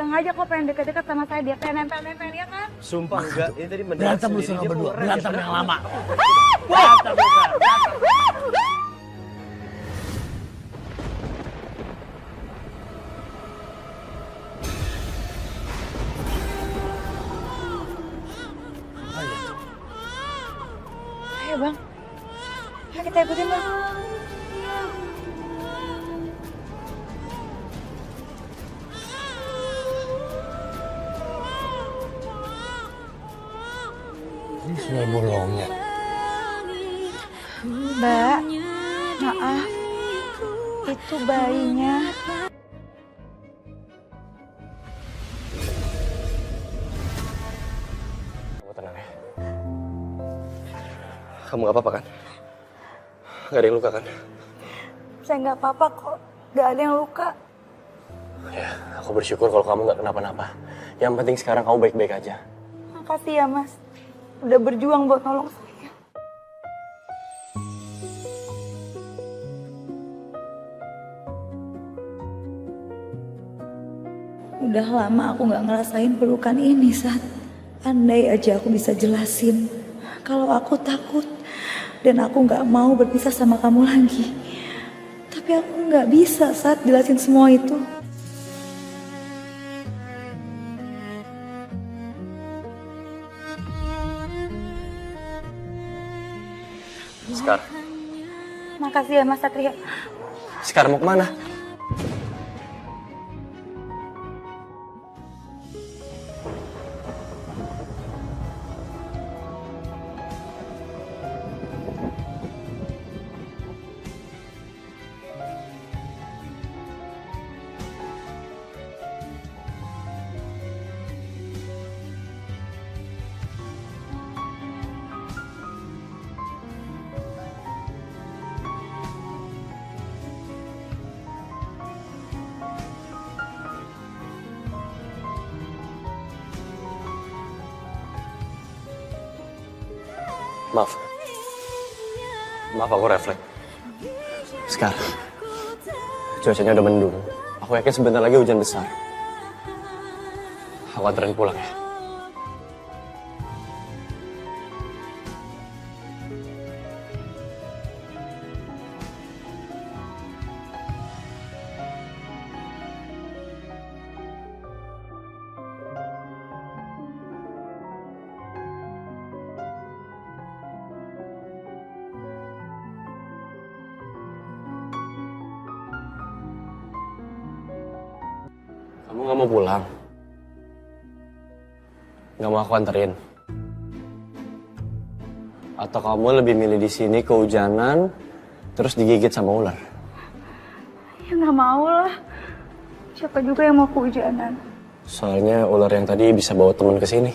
sengaja kok pengen deket-deket sama saya. Dia pengen nempel-nempel ya kan? Sumpah enggak, ini tadi Berantem lu sama berdua, berantem yang lama. Ayo bang, ayo kita ikutin bang. Ini sungai bolongnya. Mbak, maaf, itu bayinya. Kamu tenang ya. Kamu gak apa-apa kan? Gak ada yang luka kan? Saya nggak apa-apa kok, nggak ada yang luka. Ya, aku bersyukur kalau kamu gak kenapa-napa. Yang penting sekarang kamu baik-baik aja. Makasih ya mas, udah berjuang buat nolong saya. Udah lama aku nggak ngerasain pelukan ini, Sat. Andai aja aku bisa jelasin kalau aku takut dan aku nggak mau berpisah sama kamu lagi. Tapi aku nggak bisa, Sat, jelasin semua itu. Sekar, Makasih ya Mas Satria. Sekar mau kemana? Maaf aku refleks. Sekarang cuacanya udah mendung. Aku yakin sebentar lagi hujan besar. Aku anterin pulang ya. Kamu gak mau pulang? Gak mau aku anterin? Atau kamu lebih milih di sini kehujanan, terus digigit sama ular? Ya nggak mau lah. Siapa juga yang mau kehujanan? Soalnya ular yang tadi bisa bawa teman ke sini.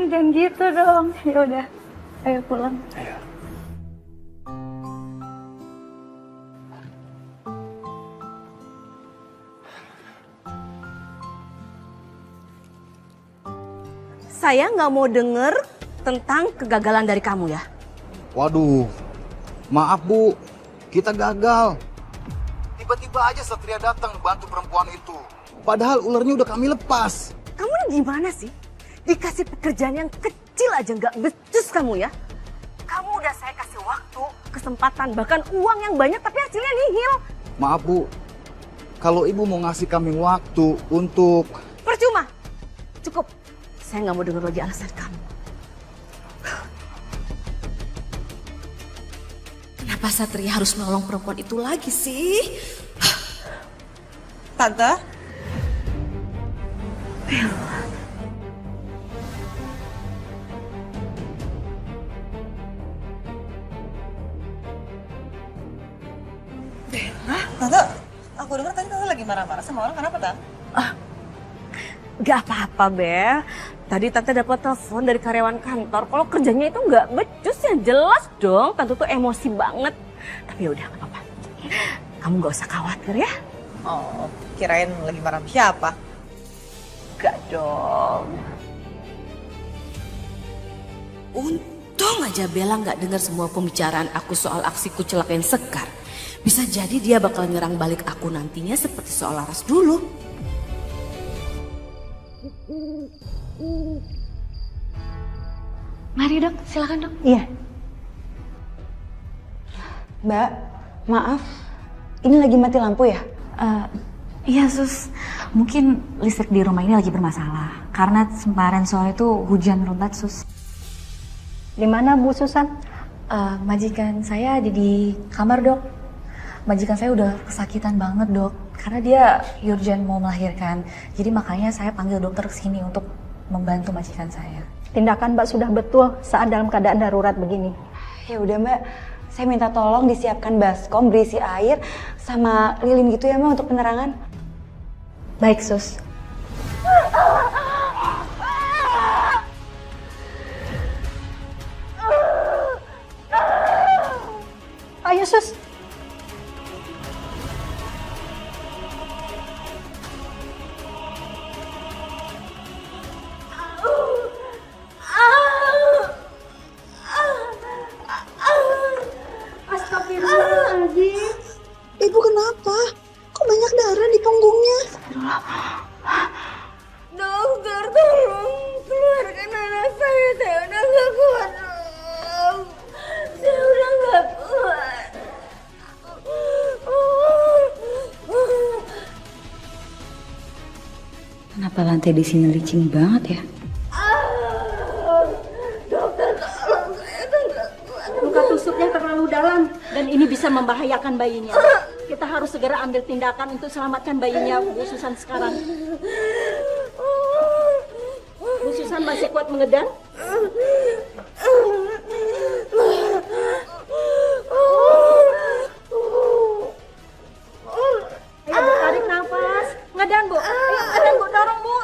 Jangan gitu dong. Ya udah, ayo pulang. Ayo. Saya nggak mau denger tentang kegagalan dari kamu ya. Waduh, maaf Bu, kita gagal. Tiba-tiba aja Satria datang bantu perempuan itu. Padahal ularnya udah kami lepas. Kamu ini gimana sih? Dikasih pekerjaan yang kecil aja nggak becus kamu ya. Kamu udah saya kasih waktu, kesempatan, bahkan uang yang banyak tapi hasilnya nihil. Maaf Bu, kalau Ibu mau ngasih kami waktu untuk... Percuma, cukup. Saya nggak mau dengar lagi alasan kamu. Kenapa Satria harus menolong perempuan itu lagi sih? Tante? Bella? Tante, aku dengar tadi Tante lagi marah-marah sama orang, kenapa Tante? Gak apa-apa, Bel. Tadi Tante dapat telepon dari karyawan kantor. Kalau kerjanya itu nggak becus ya jelas dong. Tante tuh emosi banget. Tapi udah nggak apa-apa. Kamu nggak usah khawatir ya. Oh, kirain lagi marah sama siapa? Gak dong. Untung aja Bella nggak dengar semua pembicaraan aku soal aksiku celakain Sekar. Bisa jadi dia bakal nyerang balik aku nantinya seperti soal Laras dulu. Mari dok, silakan dok. Iya. Mbak, maaf. Ini lagi mati lampu ya? Iya sus, mungkin listrik di rumah ini lagi bermasalah. Karena kemarin sore itu hujan lebat sus. Di mana Bu Susan? Majikan saya ada di kamar dok. Majikan saya udah kesakitan banget dok. Karena dia urgent mau melahirkan. Jadi makanya saya panggil dokter ke sini untuk membantu majikan saya. Tindakan Mbak sudah betul saat dalam keadaan darurat begini. Ya udah Mbak, saya minta tolong disiapkan baskom berisi air sama lilin gitu ya Mbak untuk penerangan. Baik sus. Ayo Sus. Astagfirullahaladzim. Ibu kenapa? Kok banyak darah di punggungnya? Dokter, tolong keluarkan anak saya udah gak kuat. Saya udah gak kuat. Kenapa lantai di sini licin banget ya? Dokter, tolong saya udah gak kuat. Luka tusuknya terlalu dalam dan ini bisa membahayakan bayinya. Kita harus segera ambil tindakan untuk selamatkan bayinya Bu Susan sekarang. Bu Susan masih kuat mengedang? Ayo Bu, tarik nafas. Ngedang Bu. Ayo ngedang Bu, dorong Bu.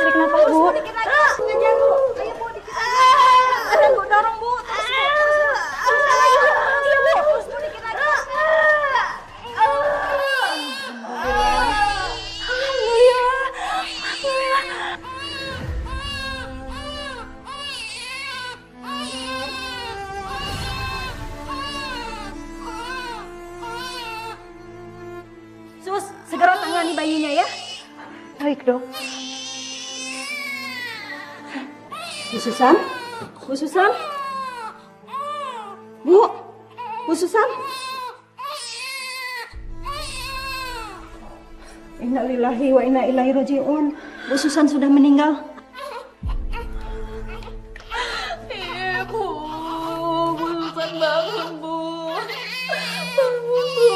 Tarik nafas Bu. Dikit lagi. Ngedang Bu. Ayo Bu, dikit lagi. Ngedang Bu, dorong Bu. Terus Bu. Terus lagi Bu. Iya Bu. Terus Bu, dikit lagi. Sus, segera tangani bayinya ya. Baik dok. Bu Susan? Bu Susan? Bu? Bu Susan? Innalillahi wa inna ilaihi raji'un. Bu Susan sudah meninggal. Ibu, Bu Susan bangun Bu. Bangun Bu.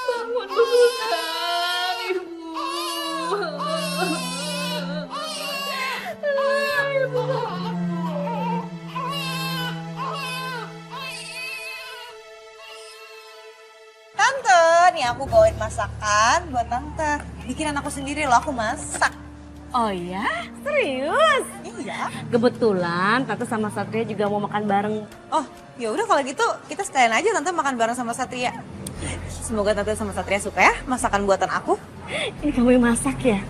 Bangun Bu Susan, Ibu. Ibu. Tante, nih aku bawain masakan buat tante. Bikinan aku sendiri loh, aku masak. Oh ya? Serius? Iya. Kebetulan Tante sama Satria juga mau makan bareng. Oh, ya udah kalau gitu kita sekalian aja tante makan bareng sama Satria. Semoga tante sama Satria suka ya masakan buatan aku. Ini kamu yang masak ya?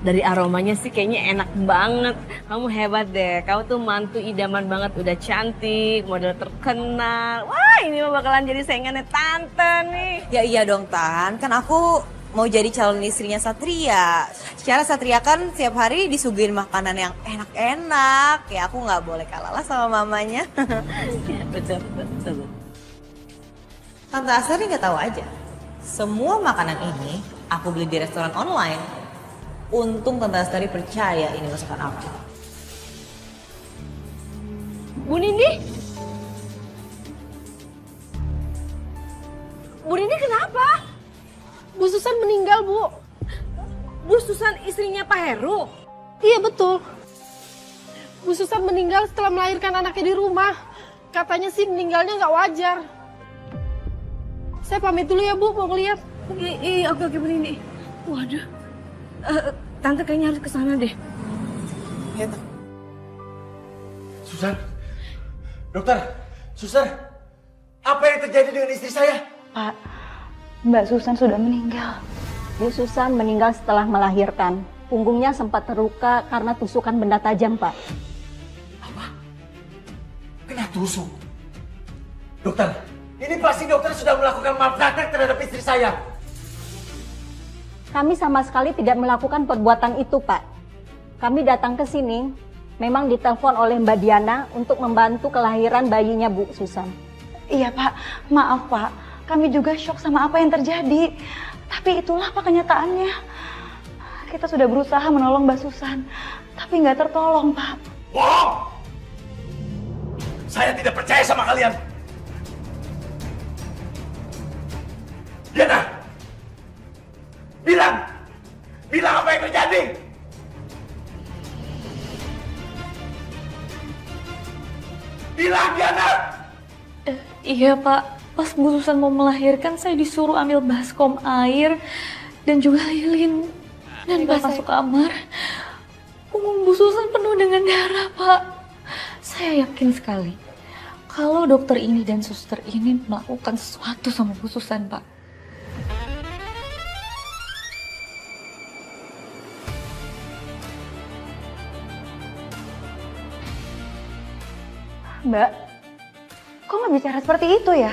Dari aromanya sih kayaknya enak banget. Kamu hebat deh, kamu tuh mantu idaman banget. Udah cantik, model terkenal. Wah, ini mah bakalan jadi saingannya Tante nih. Ya iya dong Tan, kan aku mau jadi calon istrinya Satria. Secara Satria kan setiap hari disuguhin makanan yang enak-enak. Ya aku nggak boleh kalah lah sama mamanya. Ya, betul, betul. Tante Asari nggak tahu aja. Semua makanan ini aku beli di restoran online. Untung Tante Astari percaya ini masakan aku. Bu Nindi? Bu Nindi kenapa? Bu Susan meninggal, Bu. Bu Susan istrinya Pak Heru? Iya, betul. Bu Susan meninggal setelah melahirkan anaknya di rumah. Katanya sih meninggalnya nggak wajar. Saya pamit dulu ya, Bu, mau ngeliat. Iya, oke, Bu Nindi. Waduh. Tante kayaknya harus ke sana deh. Ya, Tante. Susan? Dokter? Suster? Apa yang terjadi dengan istri saya? Pak, Mbak Susan sudah meninggal. Bu Susan meninggal setelah melahirkan. Punggungnya sempat terluka karena tusukan benda tajam, Pak. Apa? Kena tusuk? Dokter, ini pasti dokter sudah melakukan malpraktek terhadap istri saya. Kami sama sekali tidak melakukan perbuatan itu, Pak. Kami datang ke sini memang ditelepon oleh Mbak Diana untuk membantu kelahiran bayinya Bu Susan. Iya Pak, maaf Pak. Kami juga shock sama apa yang terjadi. Tapi itulah Pak kenyataannya. Kita sudah berusaha menolong Mbak Susan, tapi nggak tertolong Pak. Bohong! Saya tidak percaya sama kalian. Diana! Bilang apa yang terjadi? Bilang, Diana! Iya Pak, pas Bu Susan mau melahirkan saya disuruh ambil baskom air dan juga lilin. Dan pas masuk kamar, punggung Bu Susan penuh dengan darah Pak. Saya yakin sekali kalau dokter ini dan suster ini melakukan sesuatu sama Bu Susan Pak. Mbak, kok nggak bicara seperti itu ya?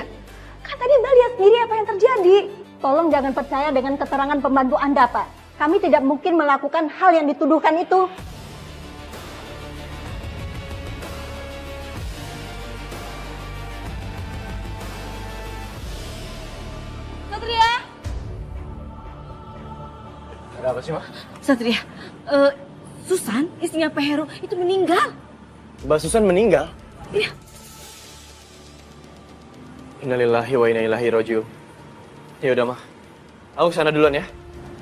Kan tadi Mbak lihat sendiri apa yang terjadi. Tolong jangan percaya dengan keterangan pembantu Anda, Pak. Kami tidak mungkin melakukan hal yang dituduhkan itu. Satria! Ada apa sih, Ma? Satria, Susan, istrinya Pak Heru, itu meninggal. Mbak Susan meninggal? Iya. Innalillahi wa inna ilaihi raji'un. Ya udah, Ma. Aku kesana duluan ya.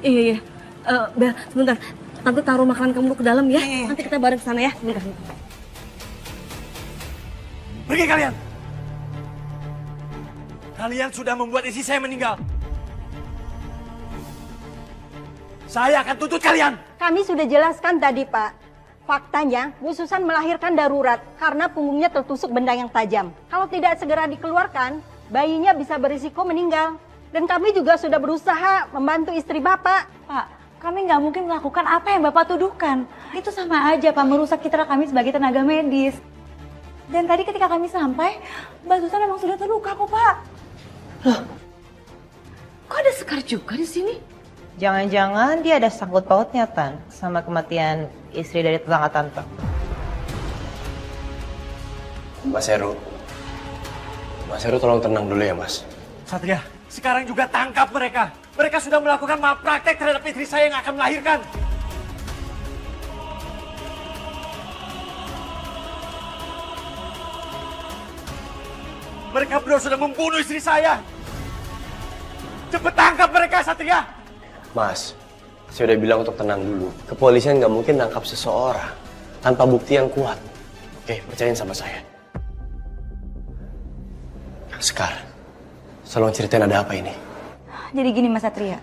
Iya. Bel, sebentar. Tante taruh makanan kamu ke dalam ya. Nanti kita bareng ke sana ya. Sebentar. Pergi kalian! Kalian sudah membuat istri saya meninggal. Saya akan tuntut kalian! Kami sudah jelaskan tadi, Pak. Faktanya, Bu Susan melahirkan darurat karena punggungnya tertusuk benda yang tajam. Kalau tidak segera dikeluarkan, bayinya bisa berisiko meninggal. Dan kami juga sudah berusaha membantu istri Bapak. Pak, kami nggak mungkin melakukan apa yang Bapak tuduhkan. Itu sama aja Pak, merusak citra kami sebagai tenaga medis. Dan tadi ketika kami sampai, Mbak Susan memang sudah terluka kok Pak. Loh, kok ada Sekar juga di sini? Jangan-jangan dia ada sangkut pautnya, Tan, sama kematian istri dari tetangga Tante. Mas Heru tolong tenang dulu ya, Mas. Satria, sekarang juga tangkap mereka. Mereka sudah melakukan malpraktek terhadap istri saya yang akan melahirkan. Mereka berdua sudah membunuh istri saya. Cepat tangkap mereka, Satria. Mas, saya udah bilang untuk tenang dulu. Kepolisian nggak mungkin tangkap seseorang tanpa bukti yang kuat. Oke, percayain sama saya. Sekar, tolong ceritain ada apa ini. Jadi gini Mas Satria,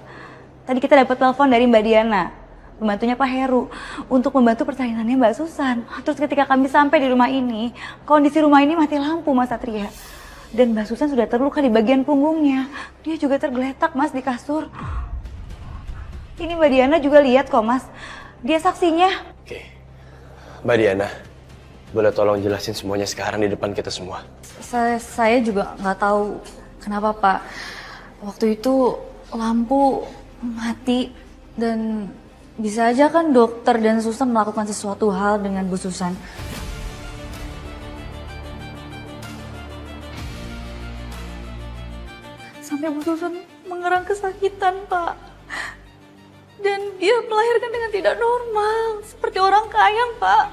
tadi kita dapat telepon dari Mbak Diana, pembantunya Pak Heru, untuk membantu persalinannya Mbak Susan. Terus ketika kami sampai di rumah ini, kondisi rumah ini mati lampu Mas Satria. Dan Mbak Susan sudah terluka di bagian punggungnya. Dia juga tergeletak Mas di kasur. Ini Mbak Diana juga lihat kok Mas, dia saksinya. Oke, Mbak Diana, boleh tolong jelasin semuanya sekarang di depan kita semua. Saya juga nggak tahu kenapa Pak. Waktu itu lampu mati dan bisa aja kan dokter dan Susan melakukan sesuatu hal dengan Bu Susan. Sampai Bu Susan mengerang kesakitan Pak. Dan dia melahirkan dengan tidak normal, seperti orang kaya Pak.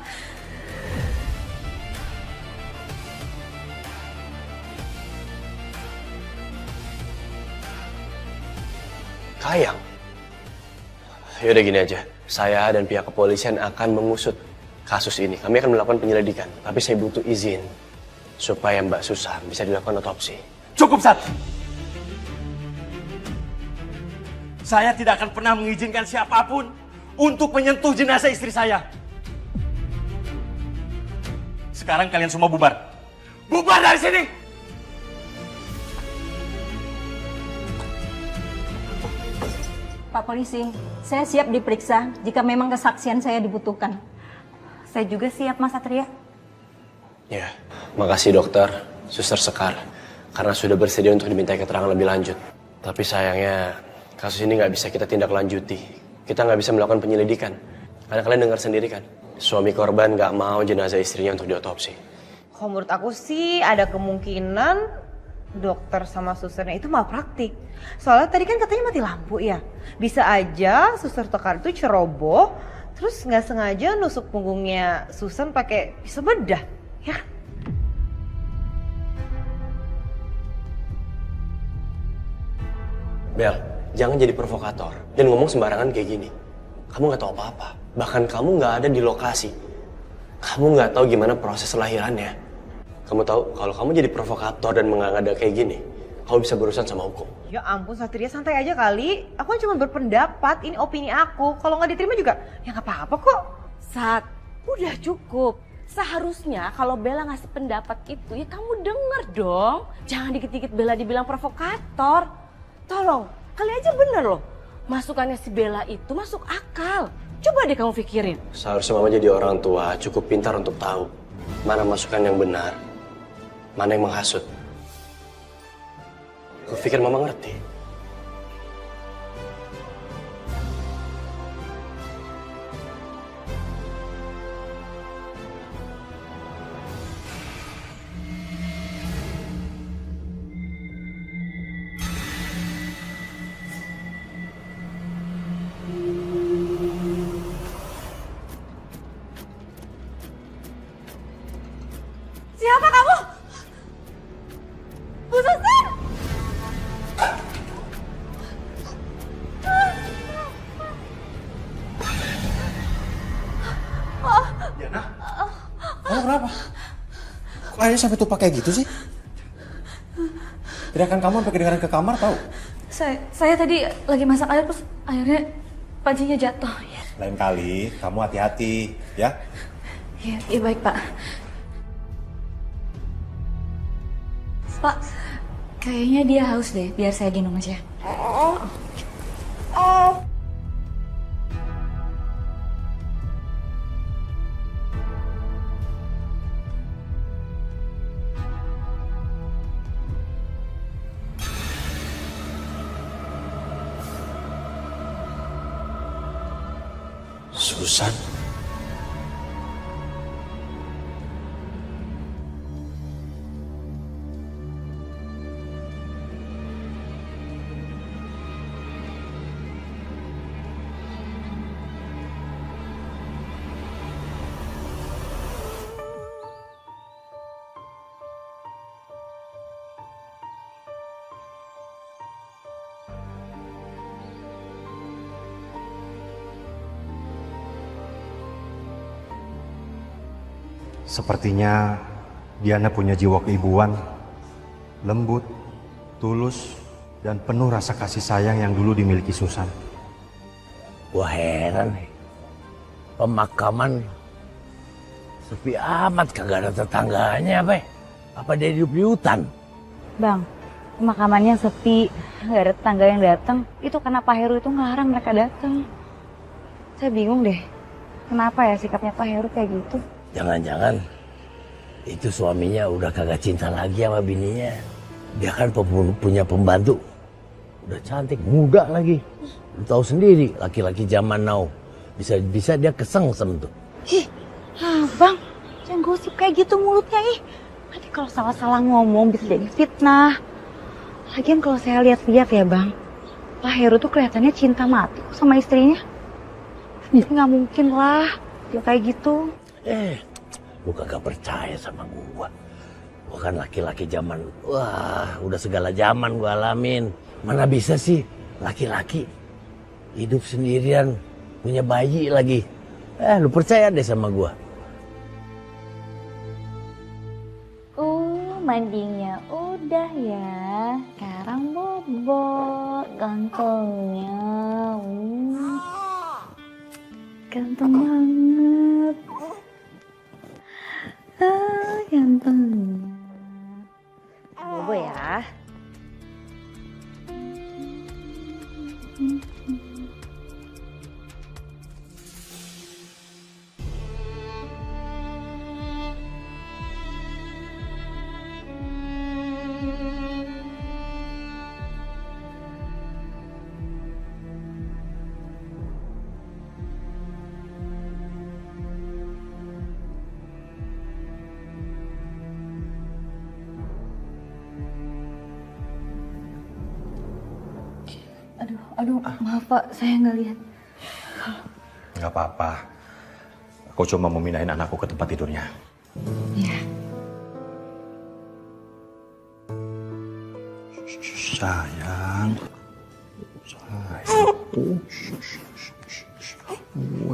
Kayang? Yaudah gini aja, saya dan pihak kepolisian akan mengusut kasus ini. Kami akan melakukan penyelidikan, tapi saya butuh izin supaya Mbak Susan bisa dilakukan otopsi. Cukup, Sat. Saya tidak akan pernah mengizinkan siapapun untuk menyentuh jenazah istri saya. Sekarang kalian semua bubar. Bubar dari sini! Pak Polisi, saya siap diperiksa jika memang kesaksian saya dibutuhkan. Saya juga siap Mas Satria. Ya, makasih dokter, Suster Sekar, karena sudah bersedia untuk dimintai keterangan lebih lanjut. Tapi sayangnya Kasus ini nggak bisa kita tindak lanjuti. Kita nggak bisa melakukan penyelidikan. Karena kalian dengar sendiri kan, suami korban nggak mau jenazah istrinya untuk diotopsi. Kalau menurut aku sih ada kemungkinan dokter sama susternya itu malpraktik. Soalnya tadi kan katanya mati lampu ya. Bisa aja suster Tekar itu ceroboh, terus nggak sengaja nusuk punggungnya Susan pakai pisau bedah, ya kan? Bel, jangan jadi provokator dan ngomong sembarangan kayak gini. Kamu nggak tahu apa-apa. Bahkan kamu nggak ada di lokasi. Kamu nggak tahu gimana proses lahirannya. Kamu tahu kalau kamu jadi provokator dan mengada kayak gini, kamu bisa berurusan sama hukum. Ya ampun Satria, santai aja kali. Aku kan cuma berpendapat, ini opini aku. Kalau nggak diterima juga, ya nggak apa-apa kok. Sat, udah cukup. Seharusnya kalau Bella ngasih pendapat itu, ya kamu denger dong. Jangan dikit-dikit Bella dibilang provokator. Tolong, kali aja bener loh. Masukannya si Bella itu masuk akal. Coba deh kamu pikirin. Seharusnya mama jadi orang tua cukup pintar untuk tahu mana masukan yang benar, mana yang menghasut. Aku pikir mama ngerti. Siapa kamu? Bu Susan! Diana, kamu kenapa? Kok airnya sampai tumpah kayak gitu sih? Teriakan kamu sampai kedengaran ke kamar tahu? Saya tadi lagi masak air terus airnya pancinya jatuh. Lain kali kamu hati-hati ya. Iya baik Pak. Pak, kayaknya dia haus deh. Biar saya gendong aja. Susan? Sepertinya Diana punya jiwa keibuan, lembut, tulus, dan penuh rasa kasih sayang yang dulu dimiliki Susan. Wah heran nih. Pemakaman sepi amat, kagak ada tetangganya apa? Apa dia hidup di hutan? Bang, pemakamannya sepi, nggak ada tetangga yang datang. Itu karena Pak Heru itu ngelarang mereka datang. Saya bingung deh, kenapa ya sikapnya Pak Heru kayak gitu? Jangan-jangan itu suaminya udah kagak cinta lagi sama bininya. Dia kan punya pembantu. Udah cantik, muda lagi. Lu tahu sendiri, laki-laki zaman now. Bisa dia kesengsem tuh. Bang, jangan gosip kayak gitu mulutnya ih. Nanti kalau salah-salah ngomong bisa jadi fitnah. Lagian kalau saya lihat-lihat ya Bang, Pak Heru tuh kelihatannya cinta mati sama istrinya. Jadi nggak mungkin lah dia kayak gitu. Lu kagak percaya sama gua. Gua kan laki-laki zaman, wah udah segala zaman gua alamin. Mana bisa sih laki-laki hidup sendirian, punya bayi lagi. Lu percaya deh sama gua. Mandinya udah ya. Sekarang bobo gantengnya. Ganteng banget. Gantengnya. Bobo ya. Aduh, maaf Pak, saya nggak lihat. Nggak apa-apa. Aku cuma mau mindahin anakku ke tempat tidurnya. Iya. Sayang.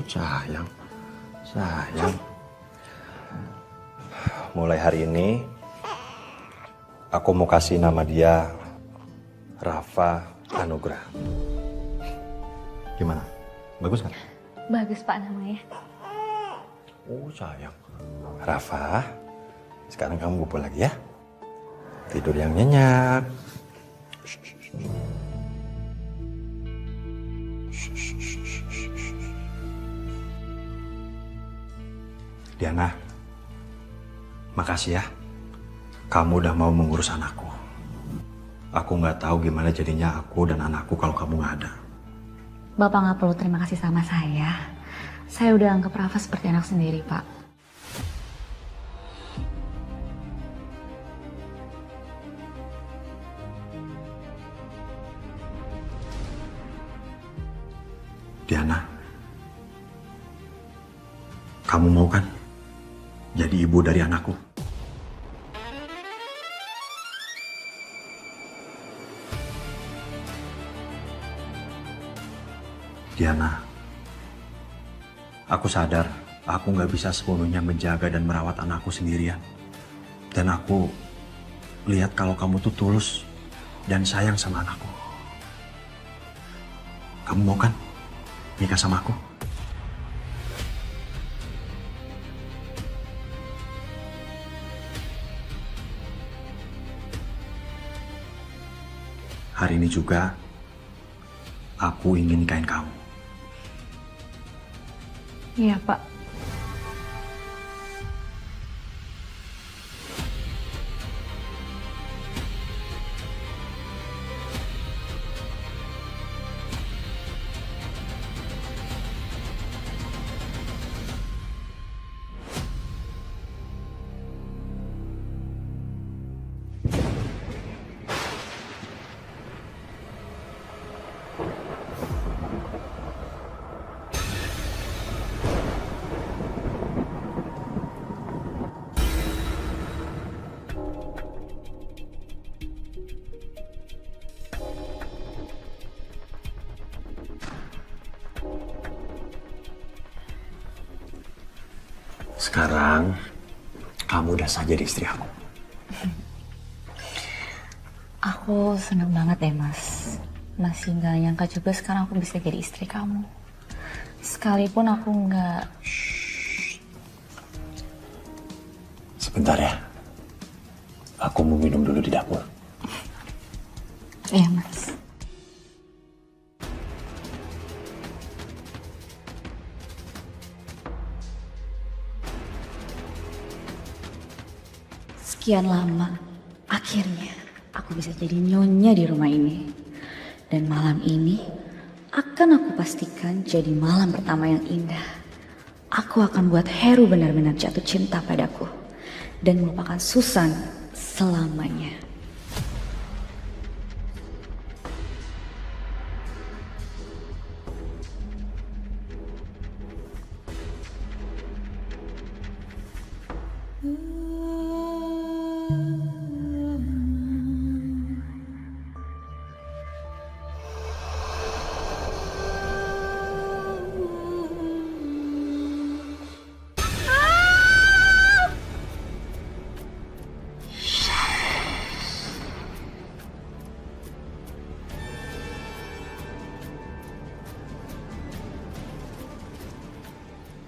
Sayang. Sayang. Mulai hari ini, aku mau kasih nama dia Rafa Anugrah. Gimana? Bagus kan? Bagus Pak namanya. Oh sayang. Rafa, sekarang kamu bobo lagi ya. Tidur yang nyenyak. Diana, makasih ya. Kamu udah mau mengurus anakku. Aku nggak tahu gimana jadinya aku dan anakku kalau kamu nggak ada. Bapak nggak perlu terima kasih sama saya. Saya udah anggap Rafa seperti anak sendiri, Pak. Diana, kamu mau kan jadi ibu dari anakku? Diana, aku sadar aku nggak bisa sepenuhnya menjaga dan merawat anakku sendirian. Dan aku lihat kalau kamu tuh tulus dan sayang sama anakku. Kamu mau kan nikah sama aku? Hari ini juga aku ingin nikahin kamu. Iya, Pak. Sekarang kamu udah sah jadi istri aku. Aku senang banget deh, Mas. Masih nggak nyangka juga sekarang aku bisa jadi istri kamu. Sekalipun aku nggak... Sebentar ya. Aku mau minum dulu di dapur. Iya, Mas. Sekian lama, akhirnya aku bisa jadi nyonya di rumah ini. Dan malam ini akan aku pastikan jadi malam pertama yang indah. Aku akan buat Heru benar-benar jatuh cinta padaku dan melupakan Susan selamanya.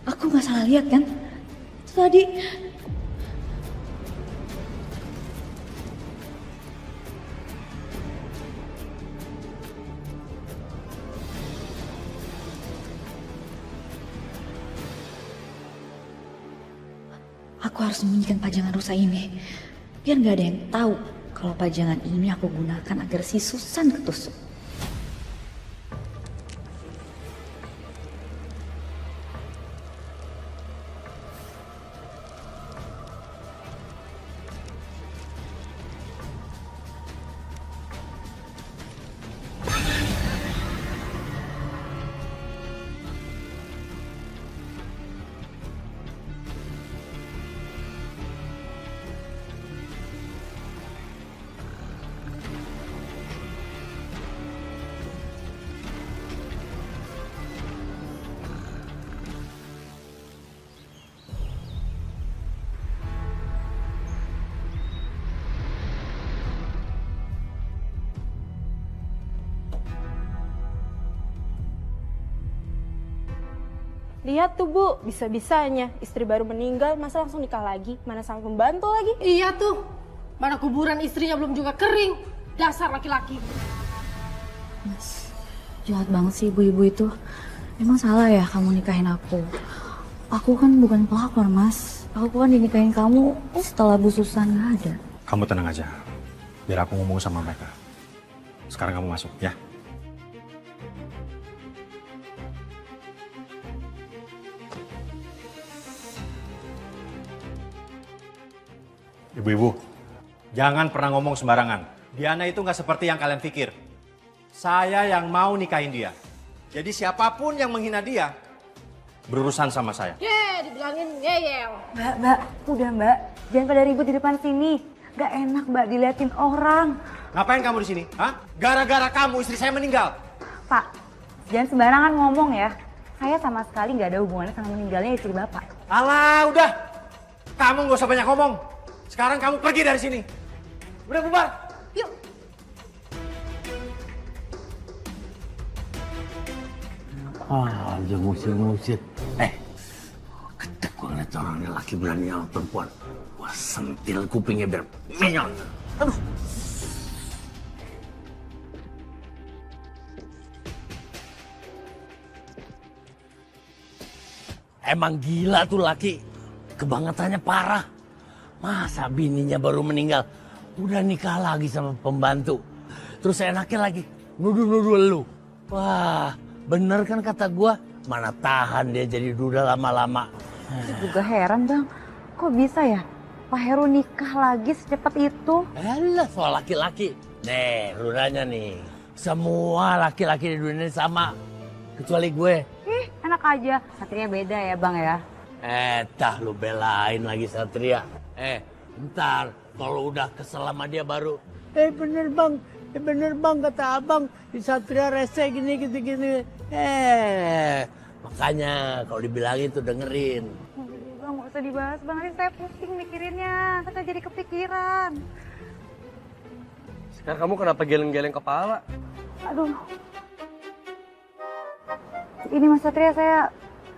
Aku gak salah lihat kan? Tadi aku harus sembunyikan pajangan rusa ini biar gak ada yang tahu kalau pajangan ini aku gunakan agar si Susan ketusuk. Lihat tuh Bu, bisa-bisanya istri baru meninggal masa langsung nikah lagi, mana sama pembantu lagi. Iya tuh, mana kuburan istrinya belum juga kering. Dasar laki-laki. Mas, jahat banget sih ibu-ibu itu. Emang salah ya kamu nikahin aku? Aku kan bukan pelakor, Mas. Aku kan dinikahin kamu setelah Bu Susan nggak ada. Kamu tenang aja, biar aku ngomong sama mereka. Sekarang kamu masuk, ya. Ibu-ibu, jangan pernah ngomong sembarangan. Diana itu nggak seperti yang kalian pikir. Saya yang mau nikahin dia. Jadi siapapun yang menghina dia, berurusan sama saya. Dibilangin ngeyel. Mbak, udah Mbak. Jangan pada ribut di depan sini. Gak enak Mbak diliatin orang. Ngapain kamu di sini? Hah? Gara-gara kamu istri saya meninggal. Pak, jangan sembarangan ngomong ya. Saya sama sekali nggak ada hubungannya sama meninggalnya istri Bapak. Alah, udah. Kamu nggak usah banyak ngomong. Sekarang kamu pergi dari sini. Udah bubar. Yuk. Aja ngusir-ngusir. Ketek gue ngeliat orangnya laki berani sama perempuan. Gua sentil kupingnya biar minyon. Aduh. Emang gila tuh laki. Kebangetannya parah. Masa bininya baru meninggal, udah nikah lagi sama pembantu. Terus enaknya lagi nuduh-nuduh lu. Wah, bener kan kata gua? Mana tahan dia jadi duda lama-lama. Juga heran Bang, kok bisa ya Pak Heru nikah lagi secepat itu? Alah, soal laki-laki. Nih, rudanya nih. Semua laki-laki di dunia ini sama. Kecuali gue. Ih, enak aja. Satria beda ya Bang ya? Tah lu belain lagi Satria. Ntar kalau udah kesel sama dia baru. Bener bang kata abang. Di Satria rese gini gitu-gini. Makanya kalau dibilangin tuh dengerin. Bang, gak usah dibahas Bang, saya pusing mikirinnya. Saya jadi kepikiran. Sekarang kamu kenapa geleng-geleng kepala? Aduh. Ini Mas Satria, saya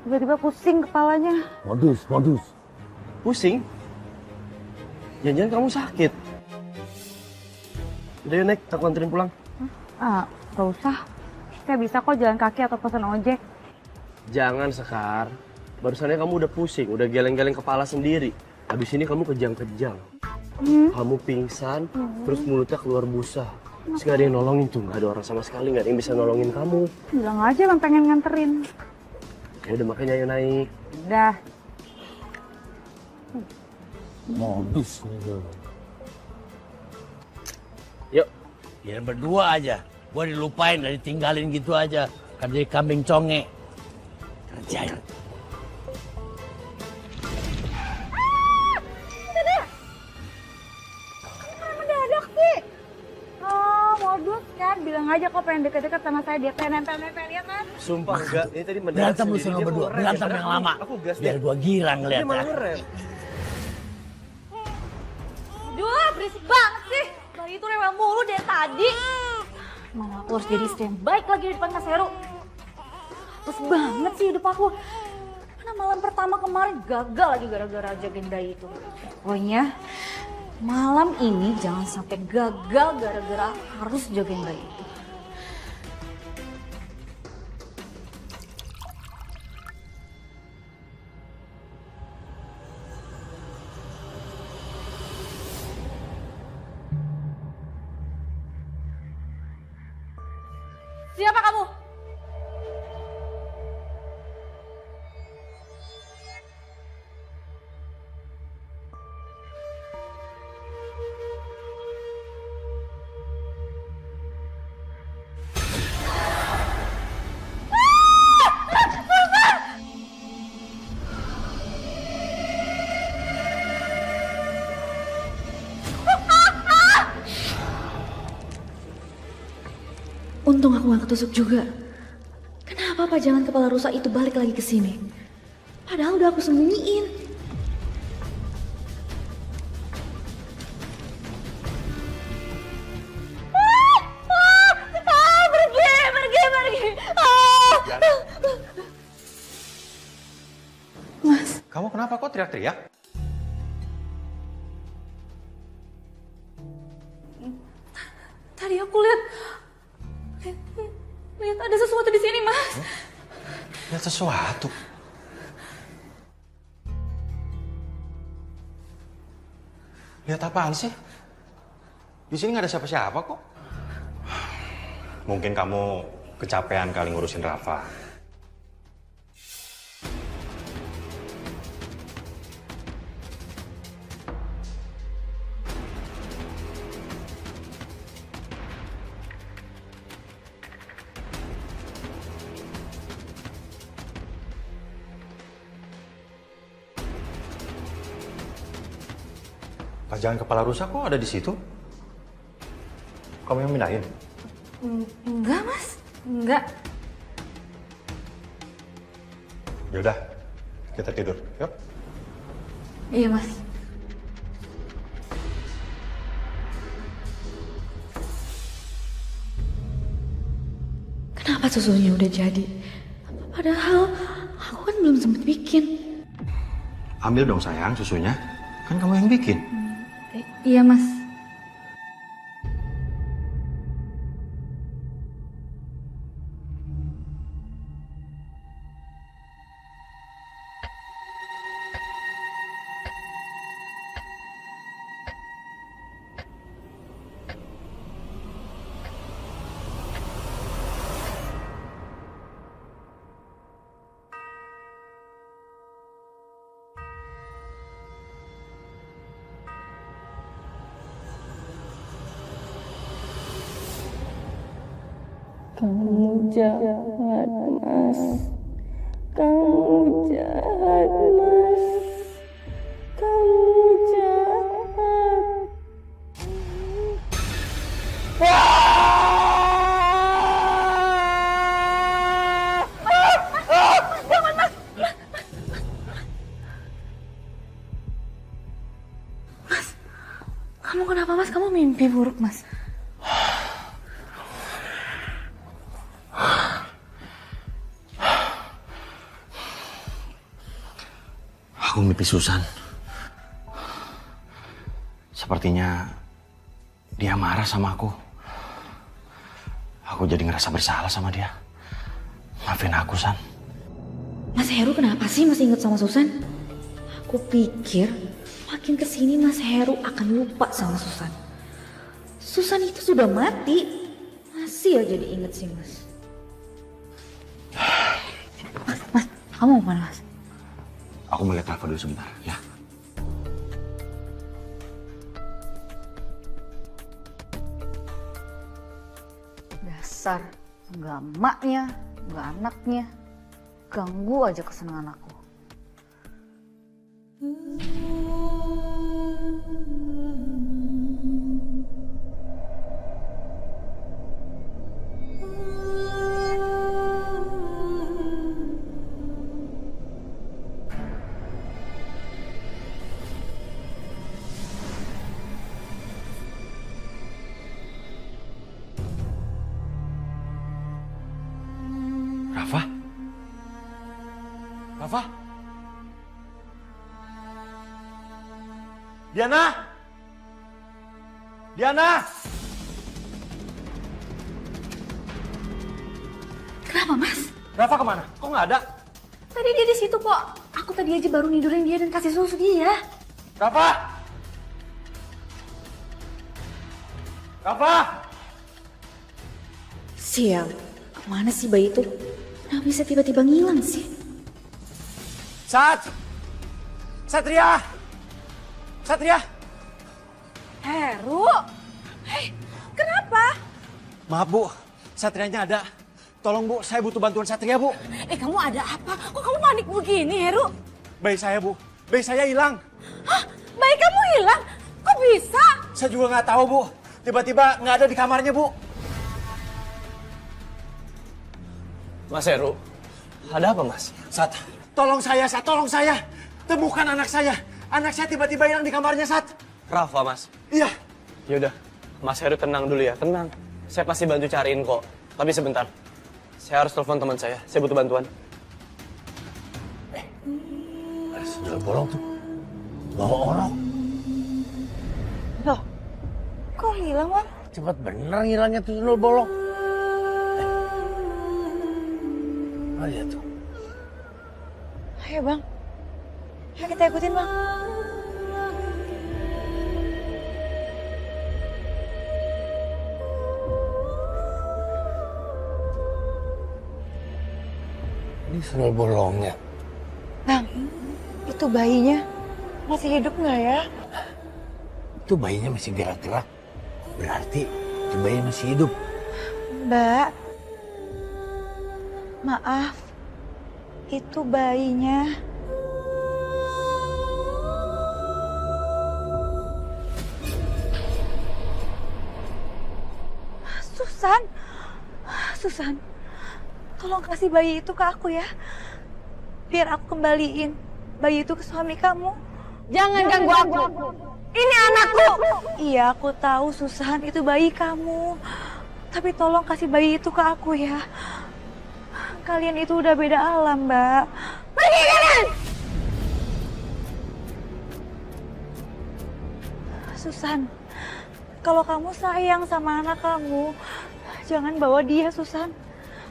tiba-tiba pusing kepalanya. Modus. Pusing? Jangan-jangan kamu sakit. Udah yuk, Nek, aku anterin pulang. Gak usah. Saya bisa kok jalan kaki atau pesan ojek. Jangan, Sekar. Barusannya kamu udah pusing, udah geleng-geleng kepala sendiri. Habis ini kamu kejang-kejang. Kamu pingsan, terus mulutnya keluar busa. Terus gak ada yang nolongin tuh, gak ada orang sama sekali, gak ada yang bisa nolongin kamu. Bilang aja Bang pengen nganterin. Ya udah, makanya ayo naik. Udah. Modus. Yuk. Ya berdua aja. Gua dilupain, dari tinggalin gitu aja. Kan jadi kambing conge. Kerjain. Mendadak sih. Oh, modus kan. Bilang aja kok pengen deket-deket sama saya. Dia pengen nempel-nempel, ya kan? Sumpah enggak, ini tadi mendadak Berantem lu sama berdua, berantem yang lama. Biar gua girang Dia malah ngeliatnya. ngerem. Aduh, berisik banget sih. Bayi itu rewel mulu dari tadi. Mana aku harus jadi istri yang baik lagi di depan Mas Heru. Terus banget sih hidup aku. Mana malam pertama kemarin gagal lagi gara-gara jagain bayi itu. Pokoknya malam ini jangan sampai gagal gara-gara harus jagain bayi itu. Siapa kamu? Untung aku gak ketusuk juga. Kenapa pajangan kepala rusak itu balik lagi ke sini? Padahal udah aku sembunyiin. Pergi. Kamu kenapa kok teriak-teriak? Tadi aku lihat ada sesuatu di sini, Mas. Lihat sesuatu. Lihat apaan sih? Di sini nggak ada siapa-siapa kok. Mungkin kamu kecapean kali ngurusin Rafa. Pajangan kepala rusak kok ada di situ? Kamu yang mindahin? Enggak, Mas. Enggak. Ya udah, kita tidur. Yuk. Iya, Mas. Kenapa susunya udah jadi? Padahal aku kan belum sempet bikin. Ambil dong sayang susunya. Kan kamu yang bikin. Iya, Mas. Kamu jahat, Mas. Kamu jahat, Mas. Kamu jahat. Jangan, Mas. Mas, kamu kenapa, Mas? Kamu mimpi buruk, Mas? Aku mimpi Susan. Sepertinya dia marah sama aku. Aku jadi ngerasa bersalah sama dia. Maafin aku, San. Mas Heru kenapa sih masih inget sama Susan? Aku pikir makin kesini Mas Heru akan lupa sama Susan. Susan itu sudah mati. Masih aja diinget sih, Mas. Mas, kamu mau mana, Mas? Aku mau lihat Rafa dulu sebentar, ya. Dasar, nggak emaknya, nggak anaknya. Ganggu aja kesenangan aku. Rafa? Rafa? Diana? Diana? Kenapa, Mas? Rafa kemana? Kok nggak ada? Tadi dia di situ kok. Aku tadi aja baru nidurin dia dan kasih susu dia. Rafa? Rafa? Sial, kemana sih bayi itu? Kenapa bisa tiba-tiba ngilang sih? Satria! Satria! Heru? Hei, kenapa? Maaf, Bu. Satrianya ada. Tolong, Bu. Saya butuh bantuan Satria, Bu. Kamu ada apa? Kok kamu panik begini, Heru? Bayi saya, Bu. Bayi saya hilang. Hah? Bayi kamu hilang? Kok bisa? Saya juga nggak tahu, Bu. Tiba-tiba nggak ada di kamarnya, Bu. Mas Heru, ada apa, Mas? Sat, tolong saya, Sat. Tolong saya. Temukan anak saya. Anak saya tiba-tiba hilang di kamarnya, Sat. Rafa, Mas. Iya. Yaudah, Mas Heru tenang dulu ya, tenang. Saya pasti bantu cariin kok. Tapi sebentar, saya harus telepon teman saya butuh bantuan. Sundel bolong tuh bawa orok. Loh, kok hilang, Bang? Cepat bener ngilangnya tuh sundel bolong. Oh iya tuh. Ayo, Bang. Ayo kita ikutin, Bang. Ini sundel bolongnya. Bang, itu bayinya masih hidup nggak ya? Itu bayinya masih gerak-gerak. Berarti itu bayi masih hidup. Mbak, maaf, itu bayinya. Susan, Susan, tolong kasih bayi itu ke aku ya. Biar aku kembaliin bayi itu ke suami kamu. Jangan ganggu aku. Ini anakku. Iya, aku tahu Susan, itu bayi kamu. Tapi tolong kasih bayi itu ke aku ya. Kalian itu udah beda alam, Mbak. Pergi kalian. Susan, kalau kamu sayang sama anak kamu, jangan bawa dia, Susan.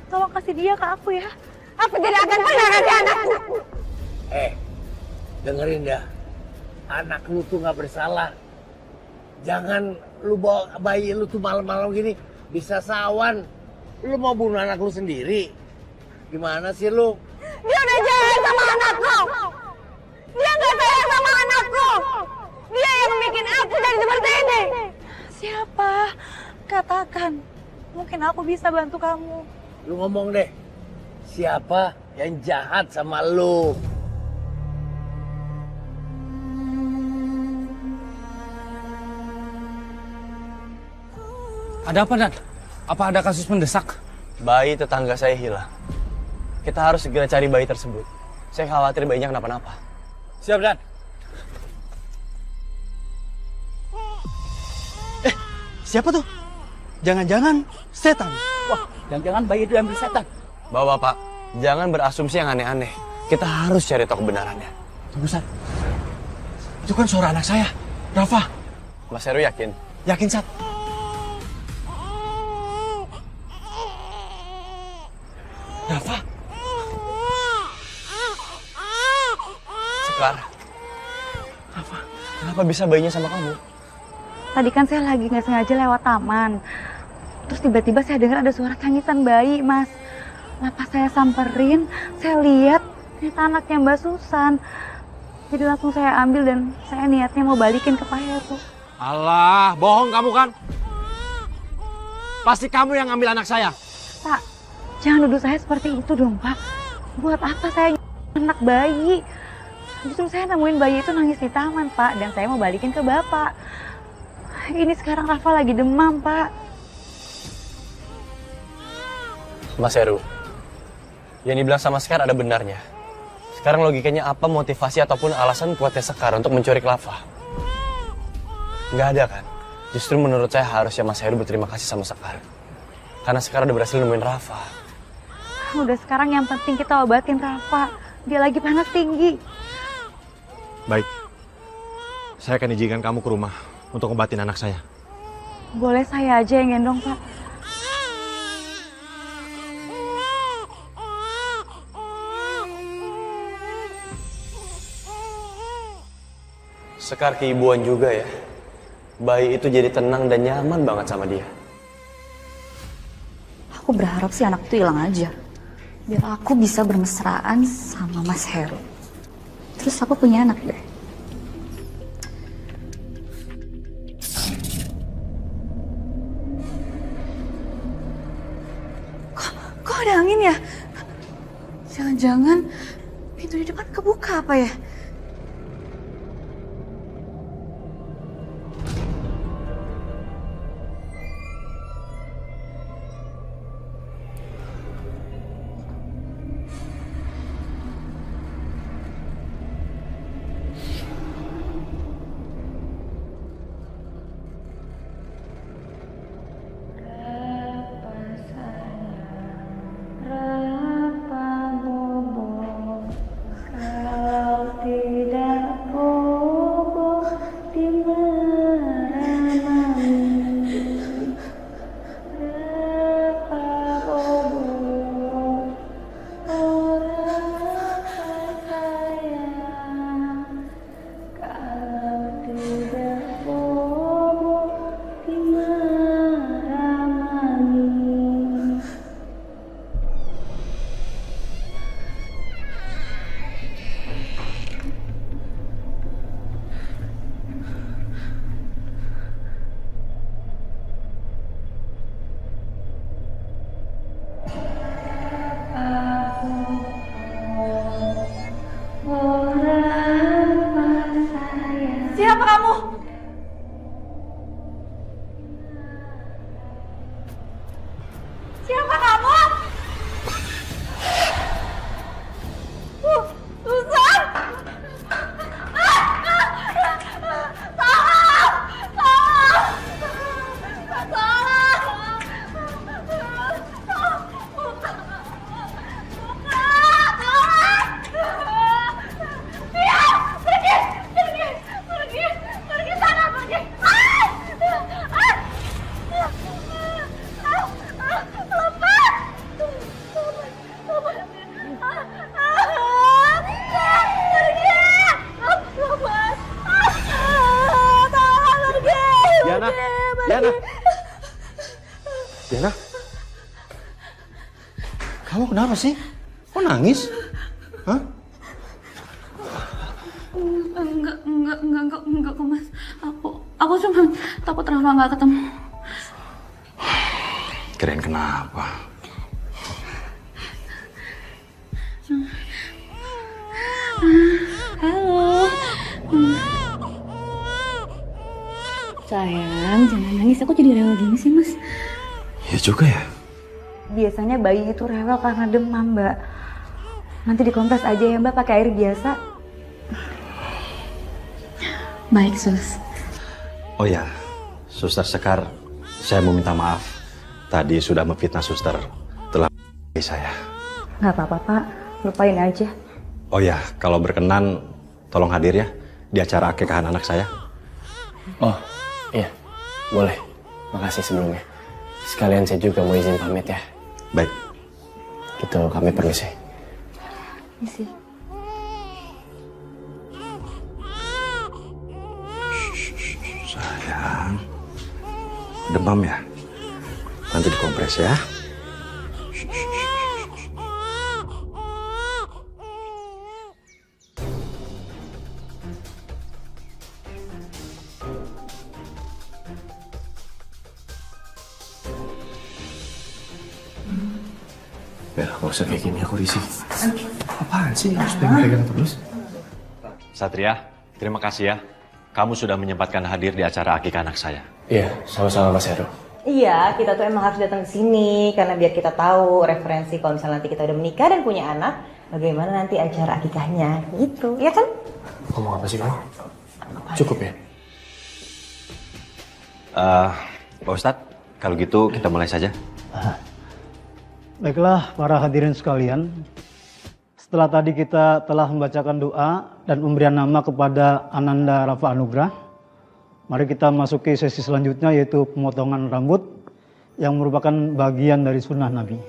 Tolong kasih dia ke aku ya. Aku tidak akan pernah kasih anakku. Dengerin ya. Anak lu tuh gak bersalah. Jangan lu bawa bayi lu tuh malam-malam gini. Bisa sawan. Lu mau bunuh anak lu sendiri? Gimana sih lu? Dia udah jahat sama anakku. Dia gak sayang sama anakku. Dia yang bikin aku jadi seperti ini. Siapa? Katakan. Mungkin aku bisa bantu kamu. Lu ngomong deh. Siapa yang jahat sama lu? Ada apa, Dan? Apa ada kasus mendesak? Bayi tetangga saya hilang. Kita harus segera cari bayi tersebut. Saya khawatir bayinya kenapa-napa. Siap, Dan. Siapa tuh? Jangan-jangan setan. Wah, jangan-jangan bayi itu ambil setan. Bapak, jangan berasumsi yang aneh-aneh. Kita harus cari tahu kebenarannya. Tunggu, Sat. Itu kan suara anak saya, Rafa. Mas Heru yakin? Yakin, Sat. Rafa. Sekar. Rafa, kenapa bisa bayinya sama kamu? Tadi kan saya lagi nggak sengaja lewat taman. Terus tiba-tiba saya dengar ada suara tangisan bayi, Mas. Nah, pas saya samperin, saya lihat ternyata anaknya Mbak Susan. Jadi langsung saya ambil dan saya niatnya mau balikin ke Pak Heru. Alah, bohong kamu kan? Pasti kamu yang ngambil anak saya. Pak, jangan nuduh saya seperti itu dong, Pak. Buat apa saya anak bayi? Justru saya nemuin bayi itu nangis di taman, Pak. Dan saya mau balikin ke Bapak. Ini sekarang Rafa lagi demam, Pak. Mas Heru, yang dibilang sama Sekar ada benarnya. Sekarang logikanya apa motivasi ataupun alasan kuatnya Sekar untuk mencuri Rafa? Nggak ada kan? Justru menurut saya harusnya Mas Heru berterima kasih sama Sekar. Karena Sekar udah berhasil nemuin Rafa. Udah sekarang yang penting kita obatin Rafa. Dia lagi panas tinggi. Baik. Saya akan izinkan kamu ke rumah untuk obatin anak saya. Boleh saya aja yang gendong, Pak? Sekar keibuan juga ya. Bayi itu jadi tenang dan nyaman banget sama dia. Aku berharap sih anak itu hilang aja. Biar aku bisa bermesraan sama Mas Heru. Terus aku punya anak deh. Kok ada angin ya? Jangan-jangan pintu di depan kebuka apa ya? Kamu kenapa sih? Kok nangis? Hah? Enggak kok Mas. Aku cuma takut Rafa nggak ketemu. Kirain kenapa? Halo. Sayang, jangan nangis. Aku jadi rewel gini sih, Mas. Ya juga ya. Biasanya bayi itu rewel karena demam, Mbak. Nanti dikompres aja ya, Mbak, pakai air biasa. Baik, Sus. Oh ya, Suster Sekar, saya mau minta maaf. Tadi sudah memfitnah Suster telah saya. Nggak apa-apa, Pak. Lupain aja. Oh ya, kalau berkenan, tolong hadir ya di acara akikahan anak saya. Oh, iya. Boleh. Makasih sebelumnya. Sekalian saya juga mau izin pamit ya. Baik. Gitu, kami permisi. Misi. Sayang, demam ya? Nanti dikompres ya. Bel, gak usah kayak gini, aku risih. Apaan sih? Harus pegang-pegang terus? Satria, terima kasih ya. Kamu sudah menyempatkan hadir di acara akikah anak saya. Iya, sama-sama Mas Heru. Iya, kita tuh emang harus datang ke sini karena biar kita tahu referensi kalau misalnya nanti kita udah menikah dan punya anak, bagaimana nanti acara akikahnya, gitu, ya kan? Ngomong apa sih kamu? Cukup ya? Pak Ustadz, kalau gitu kita mulai saja. Baiklah para hadirin sekalian, setelah tadi kita telah membacakan doa dan pemberian nama kepada Ananda Rafa Anugrah, mari kita masuki sesi selanjutnya yaitu pemotongan rambut yang merupakan bagian dari sunnah Nabi.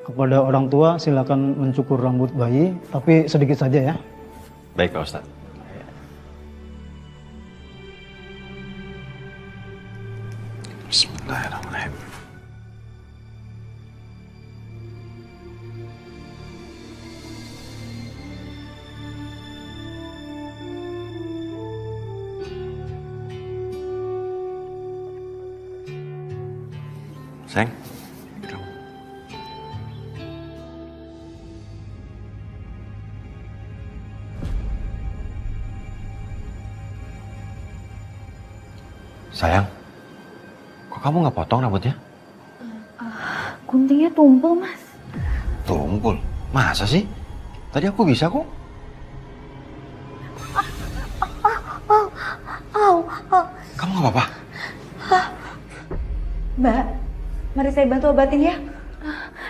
Kepada orang tua silakan mencukur rambut bayi, tapi sedikit saja ya. Baik Pak Ustadz. Bismillahirrahmanirrahim. Sayang. Sayang, kok kamu nggak potong rambutnya? Guntingnya tumpul, Mas. Tumpul? Masa sih? Tadi aku bisa kok. Kamu nggak apa-apa? Mbak, mari saya bantu obatin ya.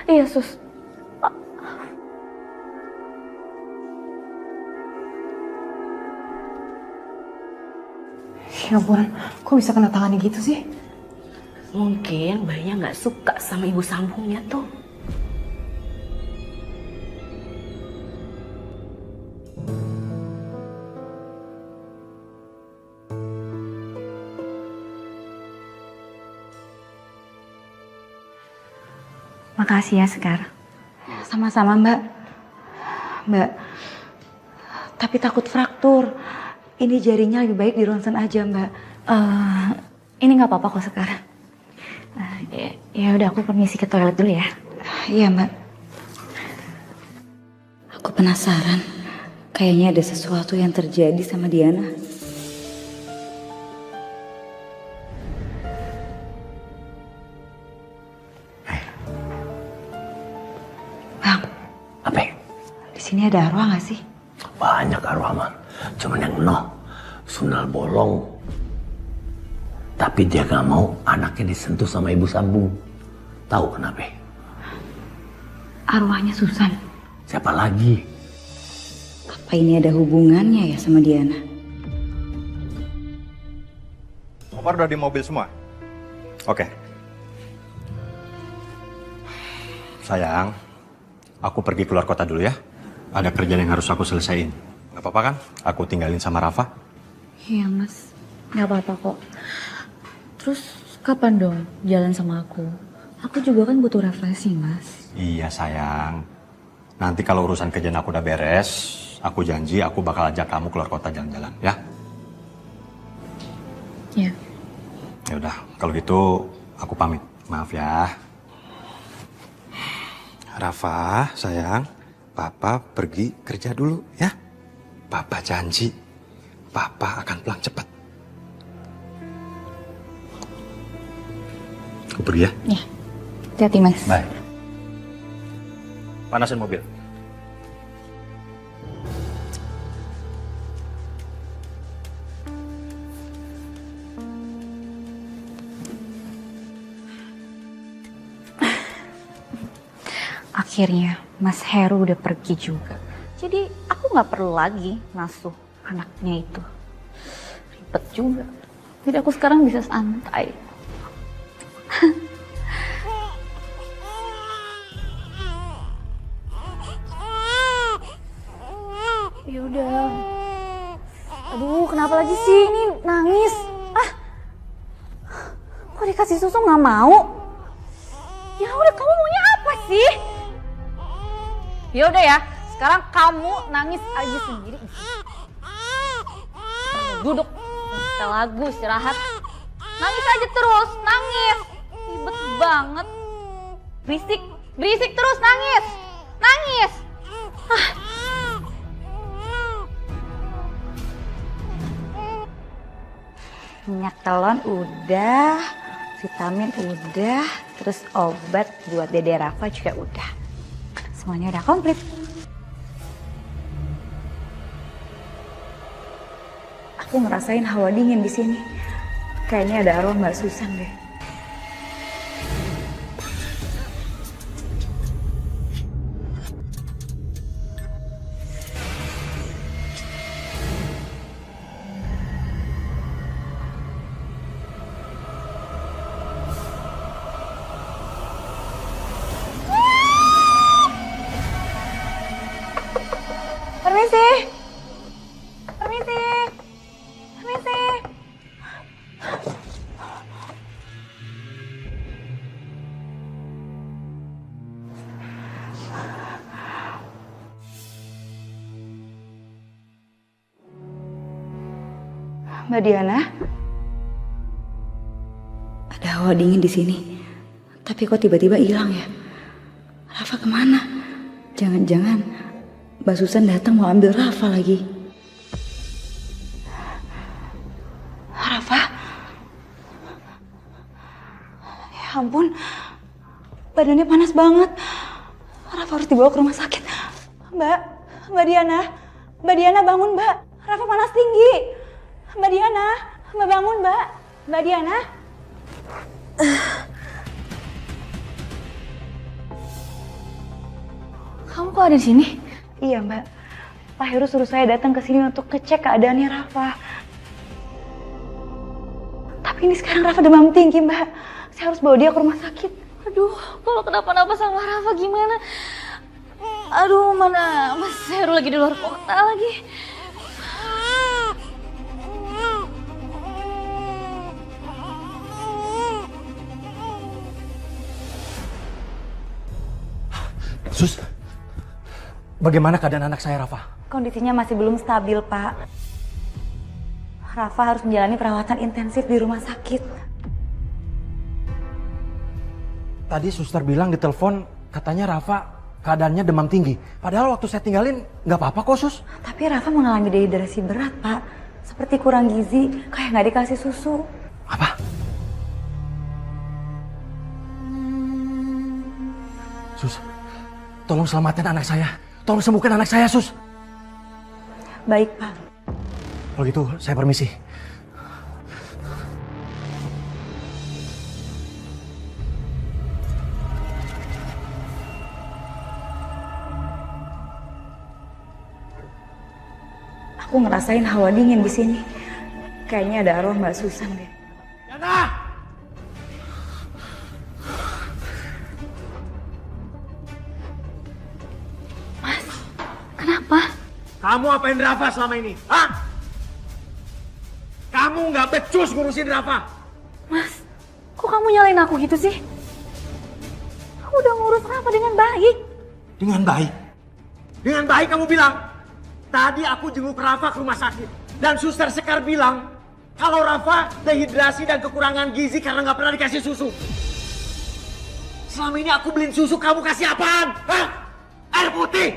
Iya, Sus. Ya ampun, kok bisa kena tangannya gitu sih? Mungkin bayinya nggak suka sama ibu sambungnya tuh. Makasih ya, Sekar. Sama-sama, Mbak. Mbak, tapi takut fraktur. Ini jarinya lebih baik di ronsen aja, Mbak. Ini nggak apa-apa kok sekarang. Ya udah, aku permisi ke toilet dulu ya. Iya, Mbak. Aku penasaran. Kayaknya ada sesuatu yang terjadi sama Diana. Bang. Apa? Di sini ada arwah nggak sih? Banyak arwah mah. Cuman yang Sundal Bolong. Tapi dia gak mau anaknya disentuh sama ibu sambung. Tahu kenapa? Arwahnya Susan. Siapa lagi? Apa ini ada hubungannya ya sama Diana? Omar udah di mobil semua? Oke. Sayang, aku pergi keluar kota dulu ya. Ada kerjaan yang harus aku selesaiin. Gak apa-apa kan? Aku tinggalin sama Rafa. Iya, Mas. Gak apa-apa kok. Terus kapan dong jalan sama aku? Aku juga kan butuh refleksi, Mas. Iya sayang. Nanti kalau urusan kerjaan aku udah beres, aku janji aku bakal ajak kamu keluar kota jalan-jalan, ya? Ya. Ya udah, kalau gitu aku pamit. Maaf ya. Rafa, sayang, Papa pergi kerja dulu ya. Papa janji, Papa akan pulang cepat. Aku pergi ya. Ya. Hati-hati, Mas. Bye. Panasin mobil. Akhirnya Mas Heru udah pergi juga. Jadi aku nggak perlu lagi ngasuh anaknya itu. Ribet juga. Jadi aku sekarang bisa santai. Ya udah. Aduh, kenapa lagi sih? Ini nangis. Ah. Kok dikasih susu nggak mau? Ya udah, kamu maunya apa sih? Ya udah ya, sekarang kamu nangis aja sendiri. Duduk, setel lagu, istirahat. Nangis aja terus, nangis. Ribet banget. Berisik, berisik terus, nangis. Nangis. Ah. Minyak telon udah, vitamin udah, terus obat buat Dede Rafa juga udah. Semuanya udah komplit. Aku ngerasain hawa dingin di sini. Kayaknya ada arwah Mbak Susan deh. Permisi. Permisi. Permisi. Mbak Diana? Ada hawa dingin di sini. Tapi kok tiba-tiba hilang ya? Rafa kemana? Jangan-jangan Mbak Susan datang mau ambil Rafa lagi. Rafa? Ya ampun, badannya panas banget. Rafa harus dibawa ke rumah sakit. Mbak Diana bangun Mbak. Rafa panas tinggi. Mbak bangun Mbak. Mbak Diana. Kamu kok ada di sini? Iya Mbak. Pak Heru suruh saya datang ke sini untuk ngecek keadaannya Rafa. Tapi ini sekarang Rafa demam tinggi Mbak. Saya harus bawa dia ke rumah sakit. Aduh, kalau kenapa-napa sama Rafa gimana? Aduh, mana Mas Heru lagi di luar kota lagi. Sus, bagaimana keadaan anak saya, Rafa? Kondisinya masih belum stabil, Pak. Rafa harus menjalani perawatan intensif di rumah sakit. Tadi suster bilang di telepon katanya Rafa keadaannya demam tinggi. Padahal waktu saya tinggalin nggak apa-apa kok, Sus. Tapi Rafa mengalami dehidrasi berat, Pak. Seperti kurang gizi, kayak nggak dikasih susu. Apa? Sus, tolong selamatkan anak saya. Tolong sembuhkan anak saya, Sus. Baik, Pak. Kalau gitu, saya permisi. Aku ngerasain hawa dingin di sini. Kayaknya ada arwah Mbak Susan deh. Yana! Mas, kenapa? Kamu apain Rafa selama ini? Hah? Kamu nggak becus ngurusin Rafa. Mas, kok kamu nyalain aku gitu sih? Aku udah ngurus Rafa dengan baik. Dengan baik? Dengan baik kamu bilang? Tadi aku jenguk Rafa ke rumah sakit. Dan suster Sekar bilang kalau Rafa dehidrasi dan kekurangan gizi karena nggak pernah dikasih susu. Selama ini aku beliin susu, kamu kasih apaan? Hah? Air putih?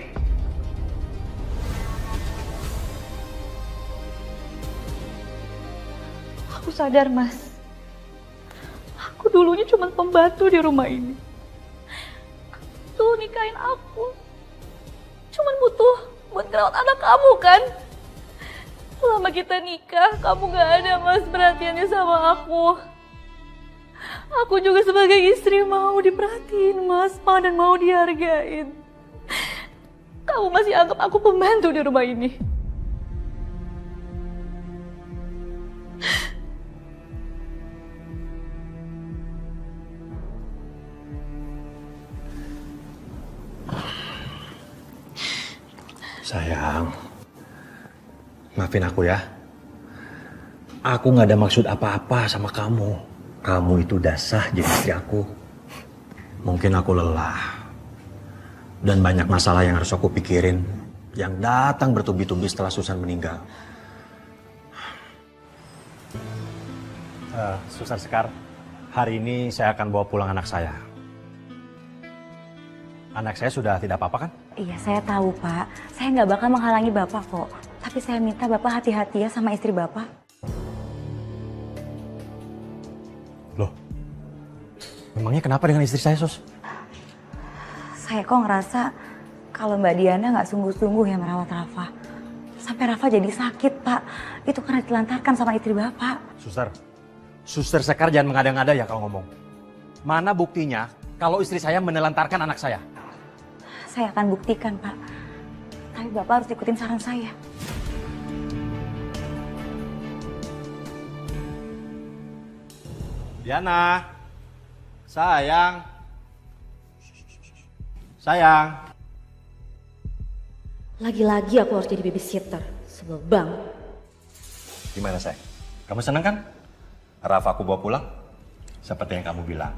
Aku sadar, Mas. Aku dulunya cuma pembantu di rumah ini. Tuh nikahin aku. Cuman butuh buat ngerawat anak kamu kan? Selama kita nikah, kamu gak ada, Mas, perhatiannya sama aku. Aku juga sebagai istri mau diperhatiin, Mas, dan mau dihargain. Kamu masih anggap aku pembantu di rumah ini. Sayang, maafin aku ya. Aku gak ada maksud apa-apa sama kamu. Kamu itu udah sah jadi istri aku. Mungkin aku lelah. Dan banyak masalah yang harus aku pikirin. Yang datang bertubi-tubi setelah Susan meninggal. Suster Sekar, hari ini saya akan bawa pulang anak saya. Anak saya sudah tidak apa-apa kan? Iya, saya tahu, Pak. Saya nggak bakal menghalangi Bapak kok. Tapi saya minta Bapak hati-hati ya sama istri Bapak. Loh, memangnya kenapa dengan istri saya, Sus? Saya kok ngerasa kalau Mbak Diana nggak sungguh-sungguh ya merawat Rafa. Sampai Rafa jadi sakit, Pak. Itu karena ditelantarkan sama istri Bapak. Suster Sekar jangan mengada-ngada ya kalau ngomong. Mana buktinya kalau istri saya menelantarkan anak saya? Saya akan buktikan, Pak. Tapi Bapak harus ikutin saran saya. Diana, sayang. Sayang. Lagi-lagi aku harus jadi babysitter. Sebel banget. Gimana, sayang? Kamu senang kan? Rafa aku bawa pulang? Seperti yang kamu bilang.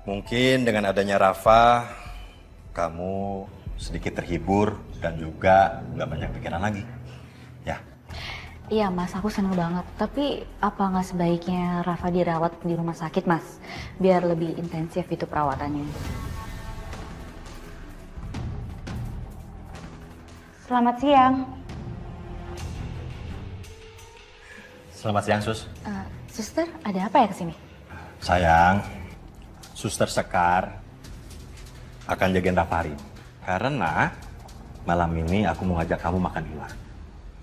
Mungkin dengan adanya Rafa, kamu sedikit terhibur dan juga nggak banyak pikiran lagi. Ya. Iya, Mas, aku seneng banget. Tapi apa nggak sebaiknya Rafa dirawat di rumah sakit, Mas? Biar lebih intensif itu perawatannya. Selamat siang. Selamat siang, Sus. Suster, ada apa ya kesini? Sayang, Suster Sekar akan jagain Rafa hari ini. Karena malam ini aku mau ngajak kamu makan di luar.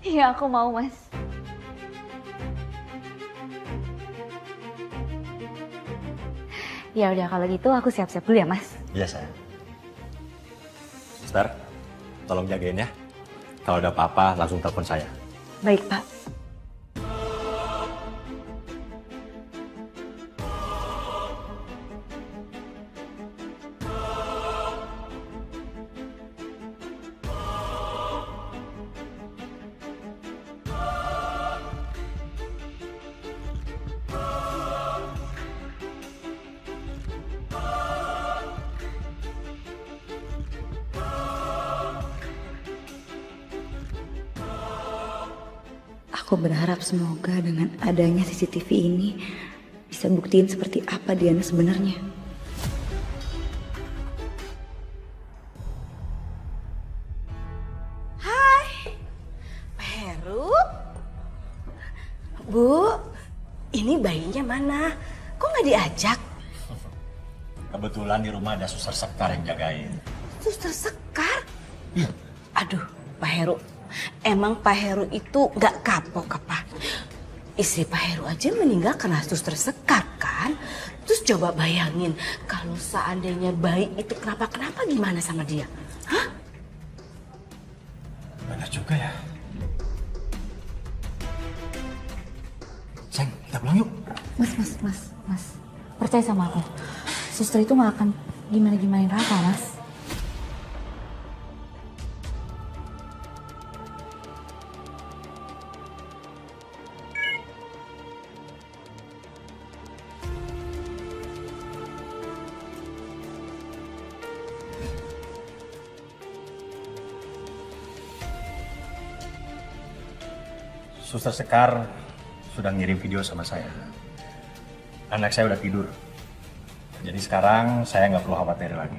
Iya, aku mau, Mas. Ya udah, kalau gitu aku siap-siap dulu ya, Mas. Iya, sayang. Suster, tolong jagain ya. Kalau ada apa-apa langsung telepon saya. Baik, Pak. Aku berharap semoga dengan adanya CCTV ini bisa buktiin seperti apa Diana sebenarnya. Hai, Pak Heru. Bu, ini bayinya mana? Kok nggak diajak? Kebetulan di rumah ada Suster Sekar yang jagain. Suster Sekar? Aduh, Pak Heru. Emang Pak Heru itu nggak kapok apa? Istri Pak Heru aja meninggal karena Suster Sekar kan? Terus coba bayangin kalau seandainya bayi itu kenapa-kenapa gimana sama dia? Hah? Benar juga ya. Sayang, kita pulang yuk. Mas. Percaya sama aku. Suster itu nggak akan gimana-gimanain Rafa, Mas. Suster Sekar sudah ngirim video sama saya. Anak saya udah tidur. Jadi sekarang saya nggak perlu khawatir lagi.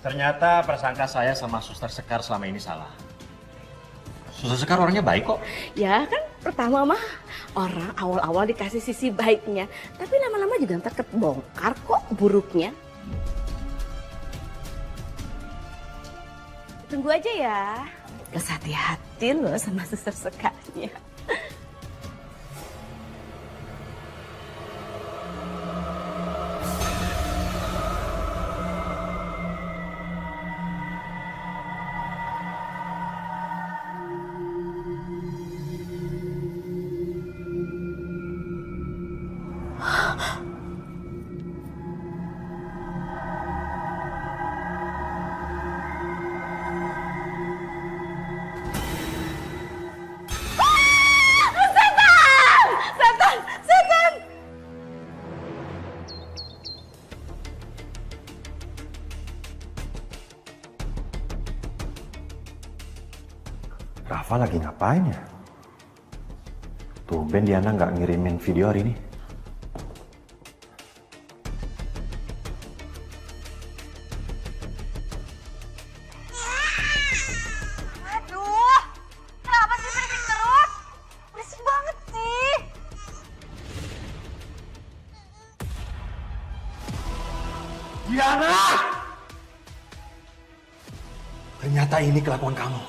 Ternyata prasangka saya sama Suster Sekar selama ini salah. Suster Sekar orangnya baik kok. Ya kan pertama mah orang awal-awal dikasih sisi baiknya. Tapi lama-lama juga ntar kebongkar kok buruknya. Tunggu aja ya. Terus hati-hati loh sama Suster Sekarnya. Rafa lagi ngapain ya? Tumben Diana nggak ngirimin video hari ini. Aduh, kenapa sih berisik terus? Berisik banget sih. Diana! Ternyata ini kelakuan kamu.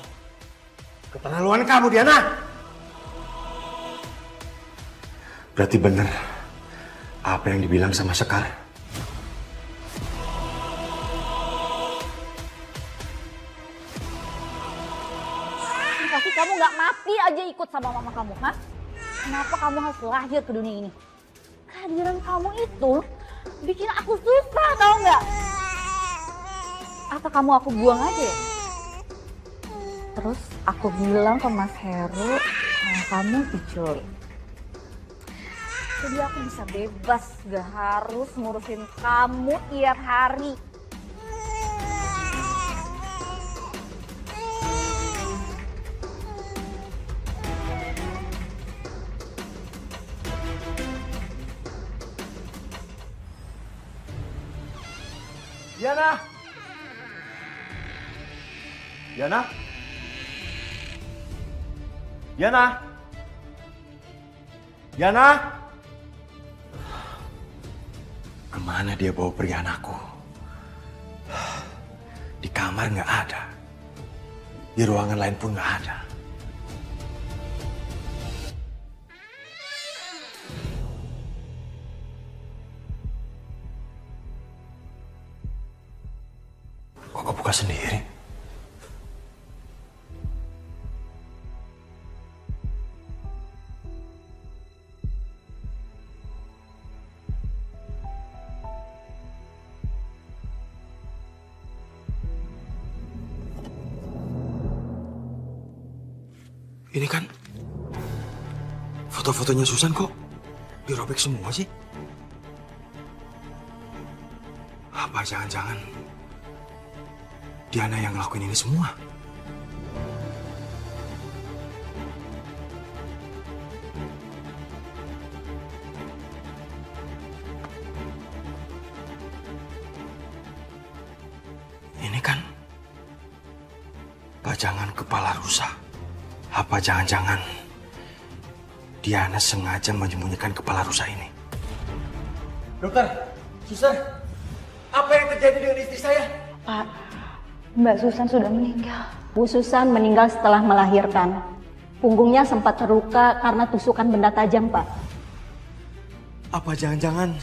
Keterlaluan kamu, Diana! Berarti benar apa yang dibilang sama Sekar. Tapi kamu nggak mati aja ikut sama mama kamu, ha? Kenapa kamu harus lahir ke dunia ini? Kehadiran kamu itu bikin aku susah, tau nggak? Apa kamu aku buang aja ya? Terus aku bilang ke Mas Heru kalau kamu diculik. Jadi aku bisa bebas, gak harus ngurusin kamu tiap hari. Diana! Diana? Diana? Diana? Kemana dia bawa pergi anakku? Di kamar nggak ada. Di ruangan lain pun nggak ada. Kok kebuka sendiri? Ini kan foto-fotonya Susan kok dirobek semua sih? Apa jangan-jangan Diana yang ngelakuin ini semua? Ini kan pajangan kepala rusa. Apa jangan-jangan Diana sengaja menyembunyikan kepala rusa ini? Dokter, suster, apa yang terjadi dengan istri saya? Pak, Mbak Susan sudah meninggal. Bu Susan meninggal setelah melahirkan. Punggungnya sempat terluka karena tusukan benda tajam, Pak. Apa jangan-jangan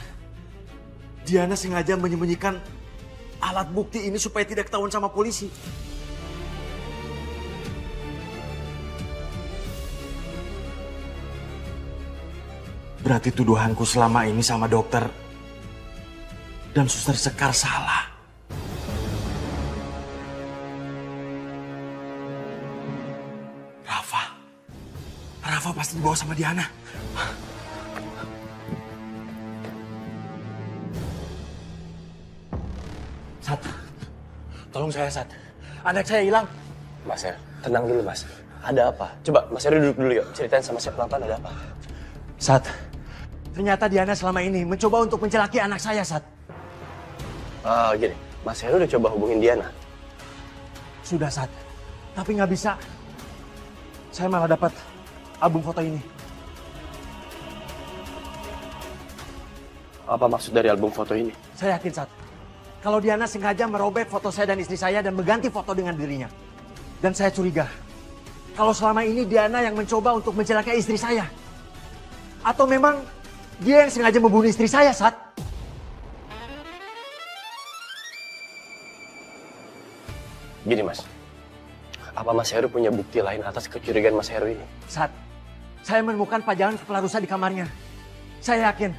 Diana sengaja menyembunyikan alat bukti ini supaya tidak ketahuan sama polisi? Berarti tuduhanku selama ini sama dokter dan suster Sekar salah. Rafa pasti dibawa sama Diana. Sat, tolong saya Sat. Anak saya hilang. Mas Heru, tenang dulu Mas. Ada apa? Coba Mas Heru duduk dulu yuk. Ceritain sama saya pelan-pelan ada apa. Sat, ternyata Diana selama ini mencoba untuk mencelaki anak saya, Sat. Gini, Mas Heru udah coba hubungin Diana? Sudah, Sat. Tapi nggak bisa. Saya malah dapat album foto ini. Apa maksud dari album foto ini? Saya yakin, Sat. Kalau Diana sengaja merobek foto saya dan istri saya dan mengganti foto dengan dirinya. Dan saya curiga, kalau selama ini Diana yang mencoba untuk mencelakai istri saya. Atau memang dia yang sengaja membunuh istri saya, Sat. Gini Mas, apa Mas Heru punya bukti lain atas kecurigaan Mas Heru ini? Sat, saya menemukan pajangan kepala rusa di kamarnya. Saya yakin,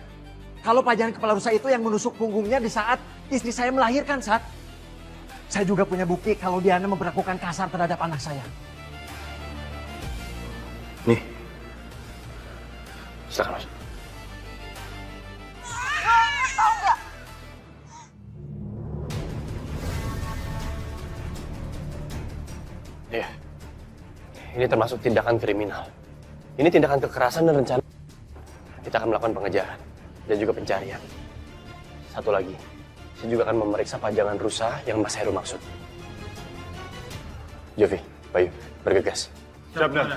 kalau pajangan kepala rusa itu yang menusuk punggungnya di saat istri saya melahirkan, Sat. Saya juga punya bukti kalau Diana memperlakukan kasar terhadap anak saya. Nih, silakan Mas. Tahu nggak? Iya, ini termasuk tindakan kriminal. Ini tindakan kekerasan dan rencana. Kita akan melakukan pengejaran dan juga pencarian. Satu lagi, saya juga akan memeriksa pajangan rusa yang Mas Heru maksud. Jovi, Bayu, bergegas. Siap, Dan.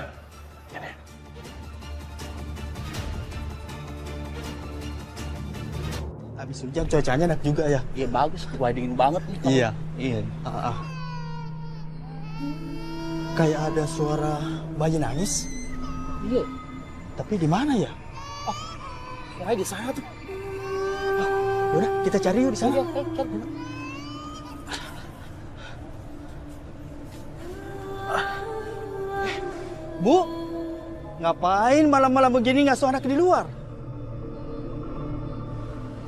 Habis hujan cuacanya enak juga ya. Iya bagus, wah dingin banget nih. Iya. Iya. Kayak ada suara bayi nangis. Iya. Tapi di mana ya? Kayak di sana tuh. Yaudah, kita cari yuk di sana. Iya, cari. Bu, ngapain malam-malam begini ngasuh anak di luar?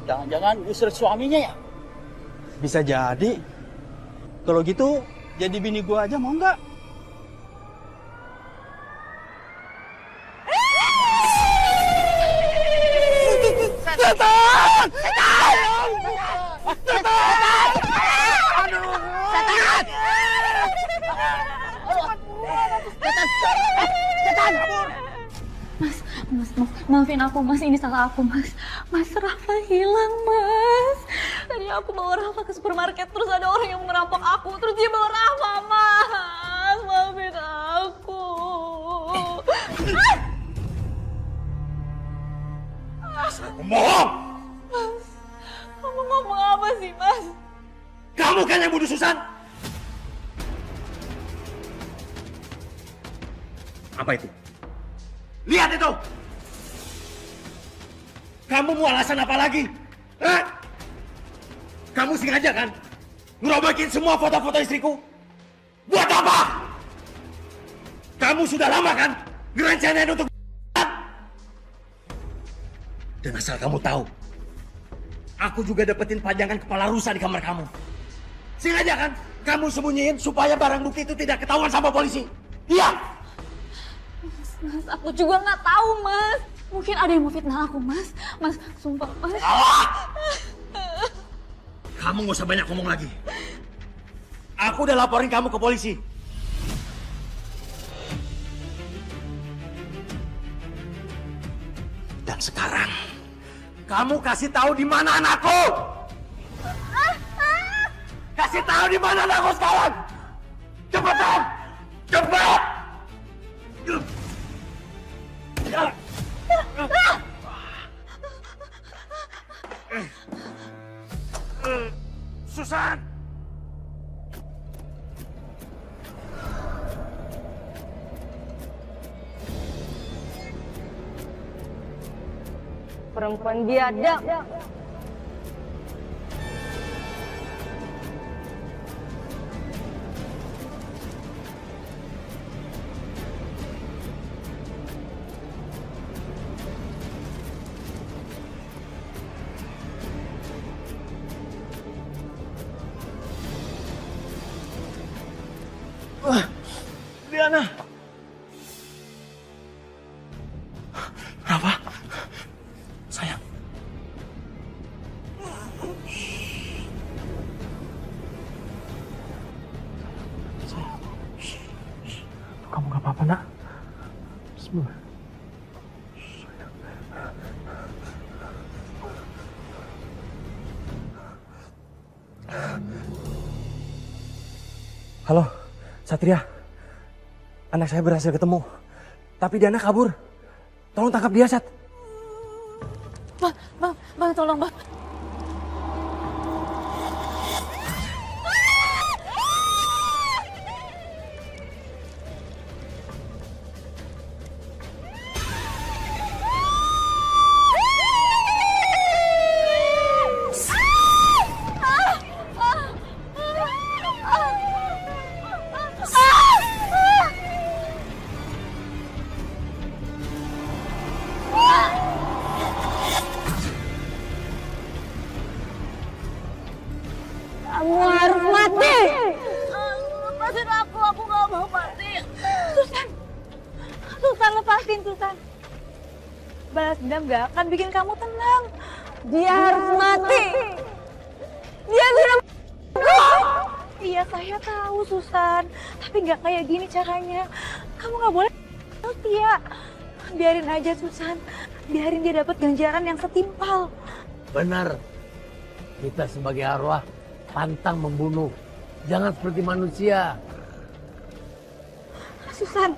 Jangan-jangan usir suaminya ya? Bisa jadi. Kalau gitu, jadi bini gua aja mau nggak? Setan! Setan! Setan! Aduh! Setan! Setan! Setan! Maafin aku Mas, ini salah aku Mas. Mas, Rafa hilang Mas. Tadi aku bawa Rafa ke supermarket, terus ada orang yang merampok aku, terus dia bawa Rafa Mas. Maafin aku. Bohong! Mas, kamu ngomong apa sih Mas? Kamu kan yang bunuh Susan? Apa itu? Lihat itu! Kamu mau alasan apa lagi? Hah? Kamu sengaja kan? Ngerobokin semua foto-foto istriku? Buat apa? Kamu sudah lama kan? Ngerencanain untuk... Dan asal kamu tahu, aku juga dapetin pajangan kepala rusa di kamar kamu. Sengaja kan? Kamu sembunyiin supaya barang bukti itu tidak ketahuan sama polisi. Iya! Mas, aku juga nggak tahu Mas. Mungkin ada yang mau fitnah aku Mas. Mas, sumpah Mas. Kamu nggak usah banyak ngomong lagi. Aku udah laporin kamu ke polisi. Dan sekarang, kamu kasih tahu di mana anakku. Kasih tahu di mana anakku sekarang. Cepetan, cepat. Susan. Perempuan biadab. Diana. Rafa. Sayang. Halo, Satria. Anak saya berhasil ketemu. Tapi Diana kabur. Tolong tangkap dia, Sat. Bang, tolong bang. Kamu harus mati. Lepasin aku gak mau mati. Susan, lepasin Susan. Balas dendam gak akan bikin kamu tenang. Dia harus mati. Dia sudah. Iya saya tahu Susan, tapi nggak kayak gini caranya. Kamu nggak boleh setia. Biarin aja Susan, biarin dia dapat ganjaran yang setimpal. Benar. Kita sebagai arwah pantang membunuh. Jangan seperti manusia. Susan.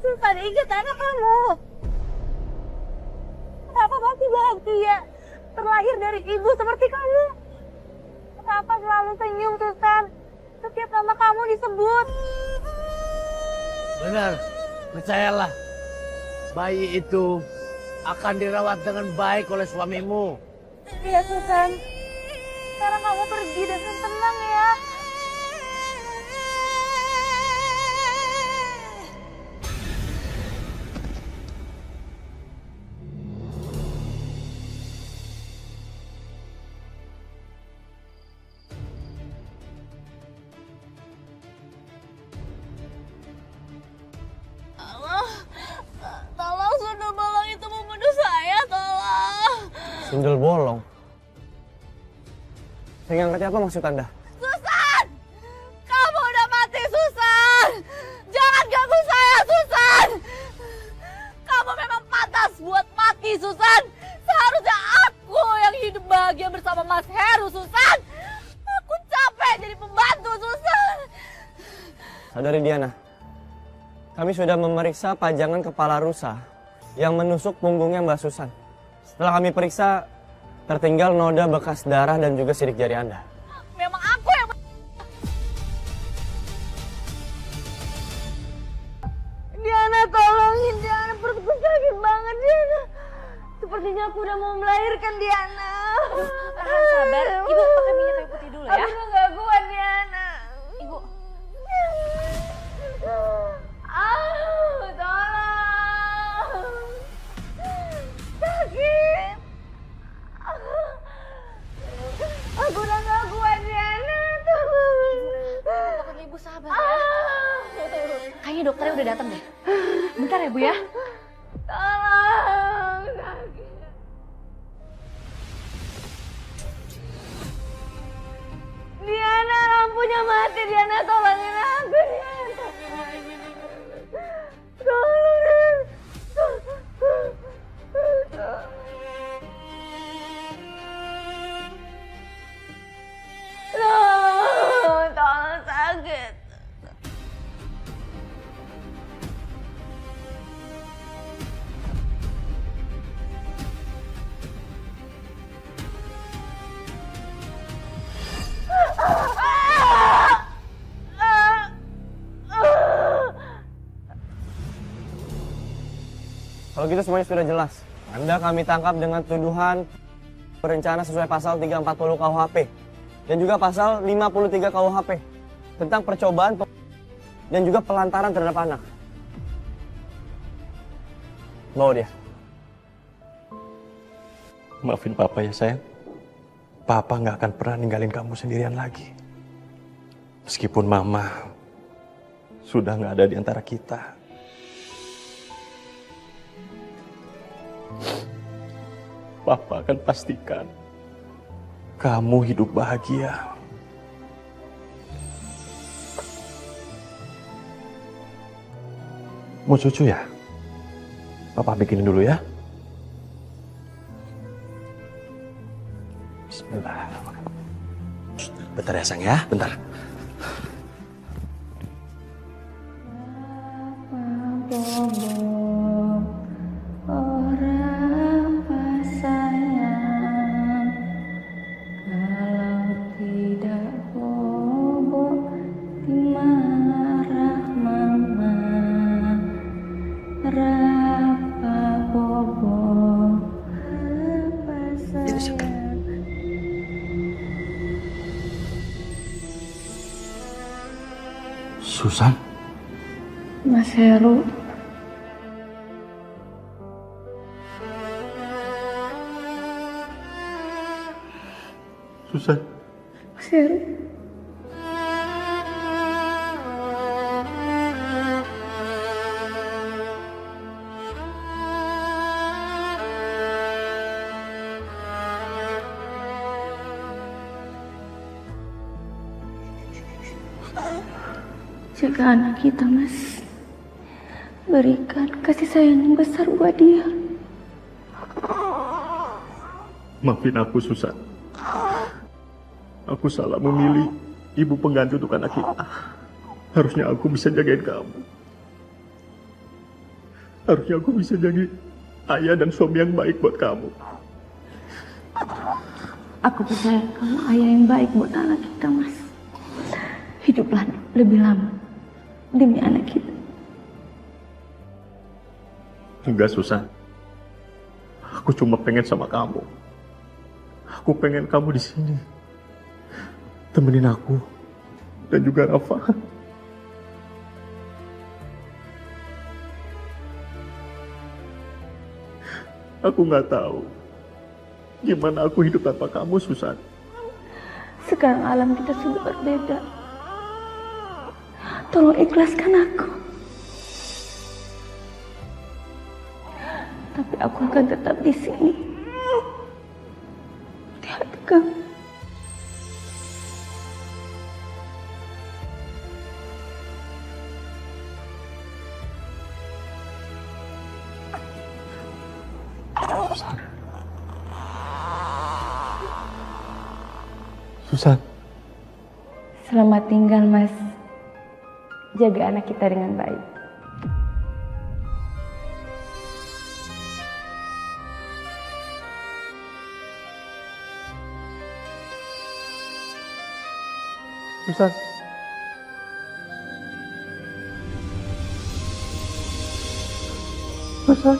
Susan, ingat anak kamu. Kenapa masih bahagia terlahir dari ibu seperti kamu? Kenapa selalu senyum, Susan? Setiap nama kamu disebut. Benar. Percayalah. Bayi itu akan dirawat dengan baik oleh suamimu. Iya Susan. Sekarang kamu pergi dengan tenang ya. Tolong sundel bolong itu membunuh saya, tolong. Sundel bolong? Saya nggak ngerti apa maksud Anda. Susan! Kamu udah mati, Susan! Jangan ganggu saya, Susan! Kamu memang pantas buat mati, Susan! Seharusnya aku yang hidup bahagia bersama Mas Heru, Susan! Aku capek jadi pembantu, Susan! Saudari Diana, kami sudah memeriksa pajangan kepala rusa yang menusuk punggungnya Mbak Susan. Setelah kami periksa, tertinggal noda bekas darah dan juga sidik jari Anda. Memang aku yang... Diana, tolongin Diana. Perutku sakit banget, Diana. Sepertinya aku udah mau melahirkan, Diana. Tahan sabar, Ibu pakai minyak kayu putih dulu ya. Aku udah gak kuat, Diana. Ibu. Tolong. Sakit. Aku udah gak kuat, Diana. Tolong. Pokoknya Ibu sabar ya. Kayaknya dokternya udah datang deh. Bentar ya Bu ya. Tolong. Sakit. Diana, lampunya mati. Diana, tolongin aku, Diana. Tolong. Tolong, sakit. Kalau gitu semuanya sudah jelas. Anda kami tangkap dengan tuduhan berencana sesuai pasal 340 KUHP dan juga pasal 53 KUHP tentang percobaan dan juga pelantaran terhadap anak. Bawa dia. Maafin Papa ya sayang. Papa nggak akan pernah ninggalin kamu sendirian lagi. Meskipun Mama sudah nggak ada di antara kita. Papa akan pastikan kamu hidup bahagia. Mau susu ya? Papa bikinin dulu ya. Bismillah. Bentar ya sayang ya, bentar. Susan? Mas Heru. Susan? Mas Heru. Jaga anak kita, Mas. Berikan kasih sayang yang besar buat dia. Maafin aku, Susan. Aku salah memilih ibu pengganti untuk anak kita. Harusnya aku bisa jagain kamu. Harusnya aku bisa jadi ayah dan suami yang baik buat kamu. Aku percaya kamu ayah yang baik buat anak kita, Mas. Hiduplah lebih lama demi anak kita. Enggak, Susan. Aku cuma pengen sama kamu. Aku pengen kamu di sini. Temenin aku dan juga Rafa. Aku nggak tahu gimana aku hidup tanpa kamu, Susan. Sekarang alam kita sudah berbeda. Tolong ikhlaskan aku. Tapi aku akan tetap di sini. Di hati kamu. Susan. Selamat tinggal, Mas. Jaga anak kita dengan baik. Susan. Susan.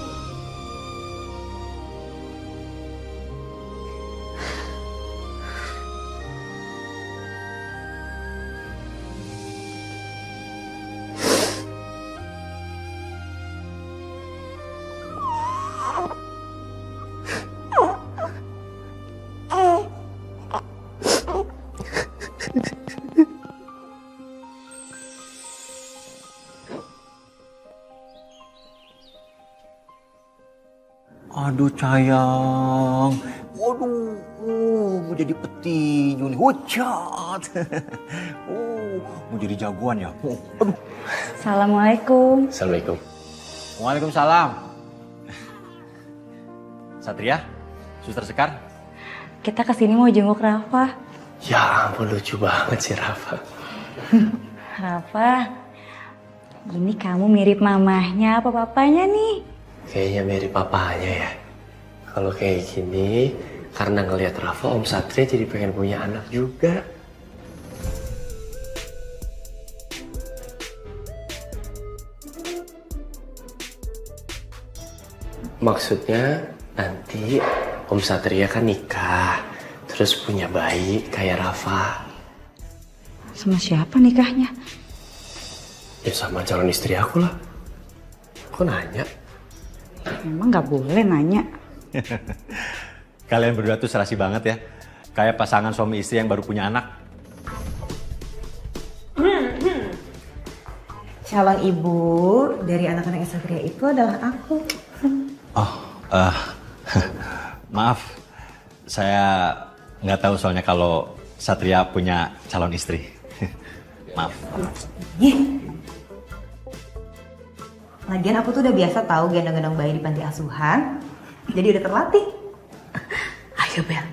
Aduh sayang, waduh, mau jadi petinju nih, hucat. Mau jadi jagoan ya. Aduh. Assalamualaikum. Assalamualaikum. Waalaikumsalam. Satria, Suster Sekar. Kita kesini mau jenguk Rafa. Ya ampun, lucu banget sih Rafa. Rafa, ini kamu mirip mamahnya apa papanya nih? Kayaknya mirip papanya ya. Kalau kayak gini, karena ngelihat Rafa, Om Satria jadi pengen punya anak juga. Maksudnya nanti Om Satria kan nikah, terus punya bayi kayak Rafa. Sama siapa nikahnya? Ya sama calon istri aku lah. Kok nanya? Emang nggak boleh nanya. Kalian berdua tuh serasi banget ya. Kayak pasangan suami istri yang baru punya anak. Calon ibu dari anak-anak Satria itu adalah aku. Oh, maaf. Saya nggak tahu soalnya kalau Satria punya calon istri. Maaf. Lagian aku tuh udah biasa tahu gendong-gendong bayi di panti asuhan. Jadi udah terlatih. Ayo Bel,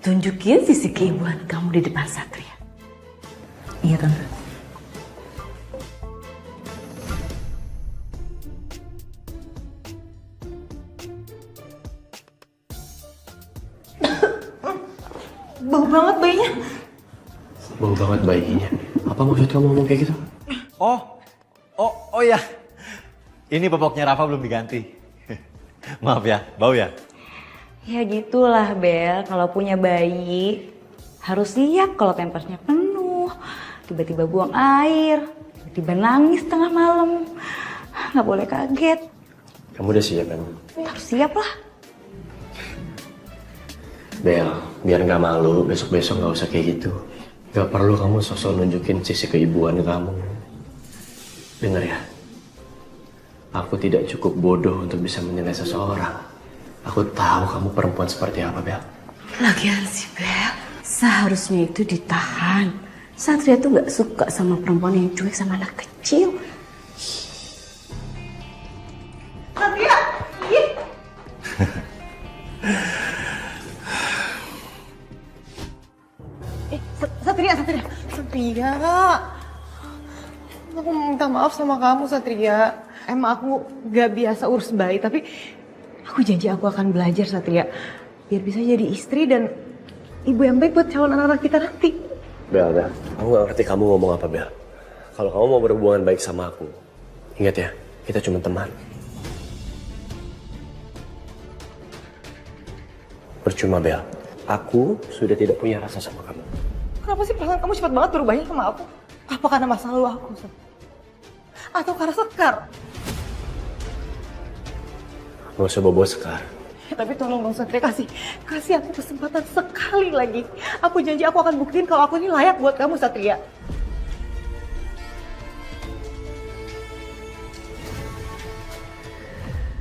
tunjukin sisi keibuan kamu di depan Satria. Iya tante. Bau banget bayinya. Bau banget bayinya. Apa maksud kamu ngomong kayak gitu? Oh ya. Ini popoknya Rafa belum diganti. Maaf ya, bau ya? Ya gitulah Bel, kalau punya bayi harus siap kalau pampersnya penuh, tiba-tiba buang air, tiba-tiba nangis tengah malam. Nggak boleh kaget. Kamu udah siap kan? Harus siap lah. Bel, biar nggak malu, besok-besok nggak usah kayak gitu. Nggak perlu kamu sosok nunjukin sisi keibuan kamu. Dengar ya, aku tidak cukup bodoh untuk bisa menilai seseorang. Aku tahu kamu perempuan seperti apa, Bel. Lagian sih Bel, seharusnya itu ditahan. Satria tuh nggak suka sama perempuan yang cuek sama anak kecil. Satria, ih. Satria. Aku minta maaf sama kamu Satria. Emang aku gak biasa urus bayi, tapi aku janji aku akan belajar Satria. Biar bisa jadi istri dan ibu yang baik buat calon anak-anak kita nanti. Bel, aku gak ngerti kamu ngomong apa, Bel. Kalau kamu mau berhubungan baik sama aku, ingat ya, kita cuma teman. Percuma, Bel. Aku sudah tidak punya rasa sama kamu. Kenapa sih perasaan kamu cepat banget berubahnya sama aku? Apa karena masa lalu aku? Atau karena Sekar? Gak usah bawa Sekar. Tapi tolong dong Satria, kasih aku kesempatan sekali lagi. Aku janji aku akan buktiin kalau aku ini layak buat kamu Satria.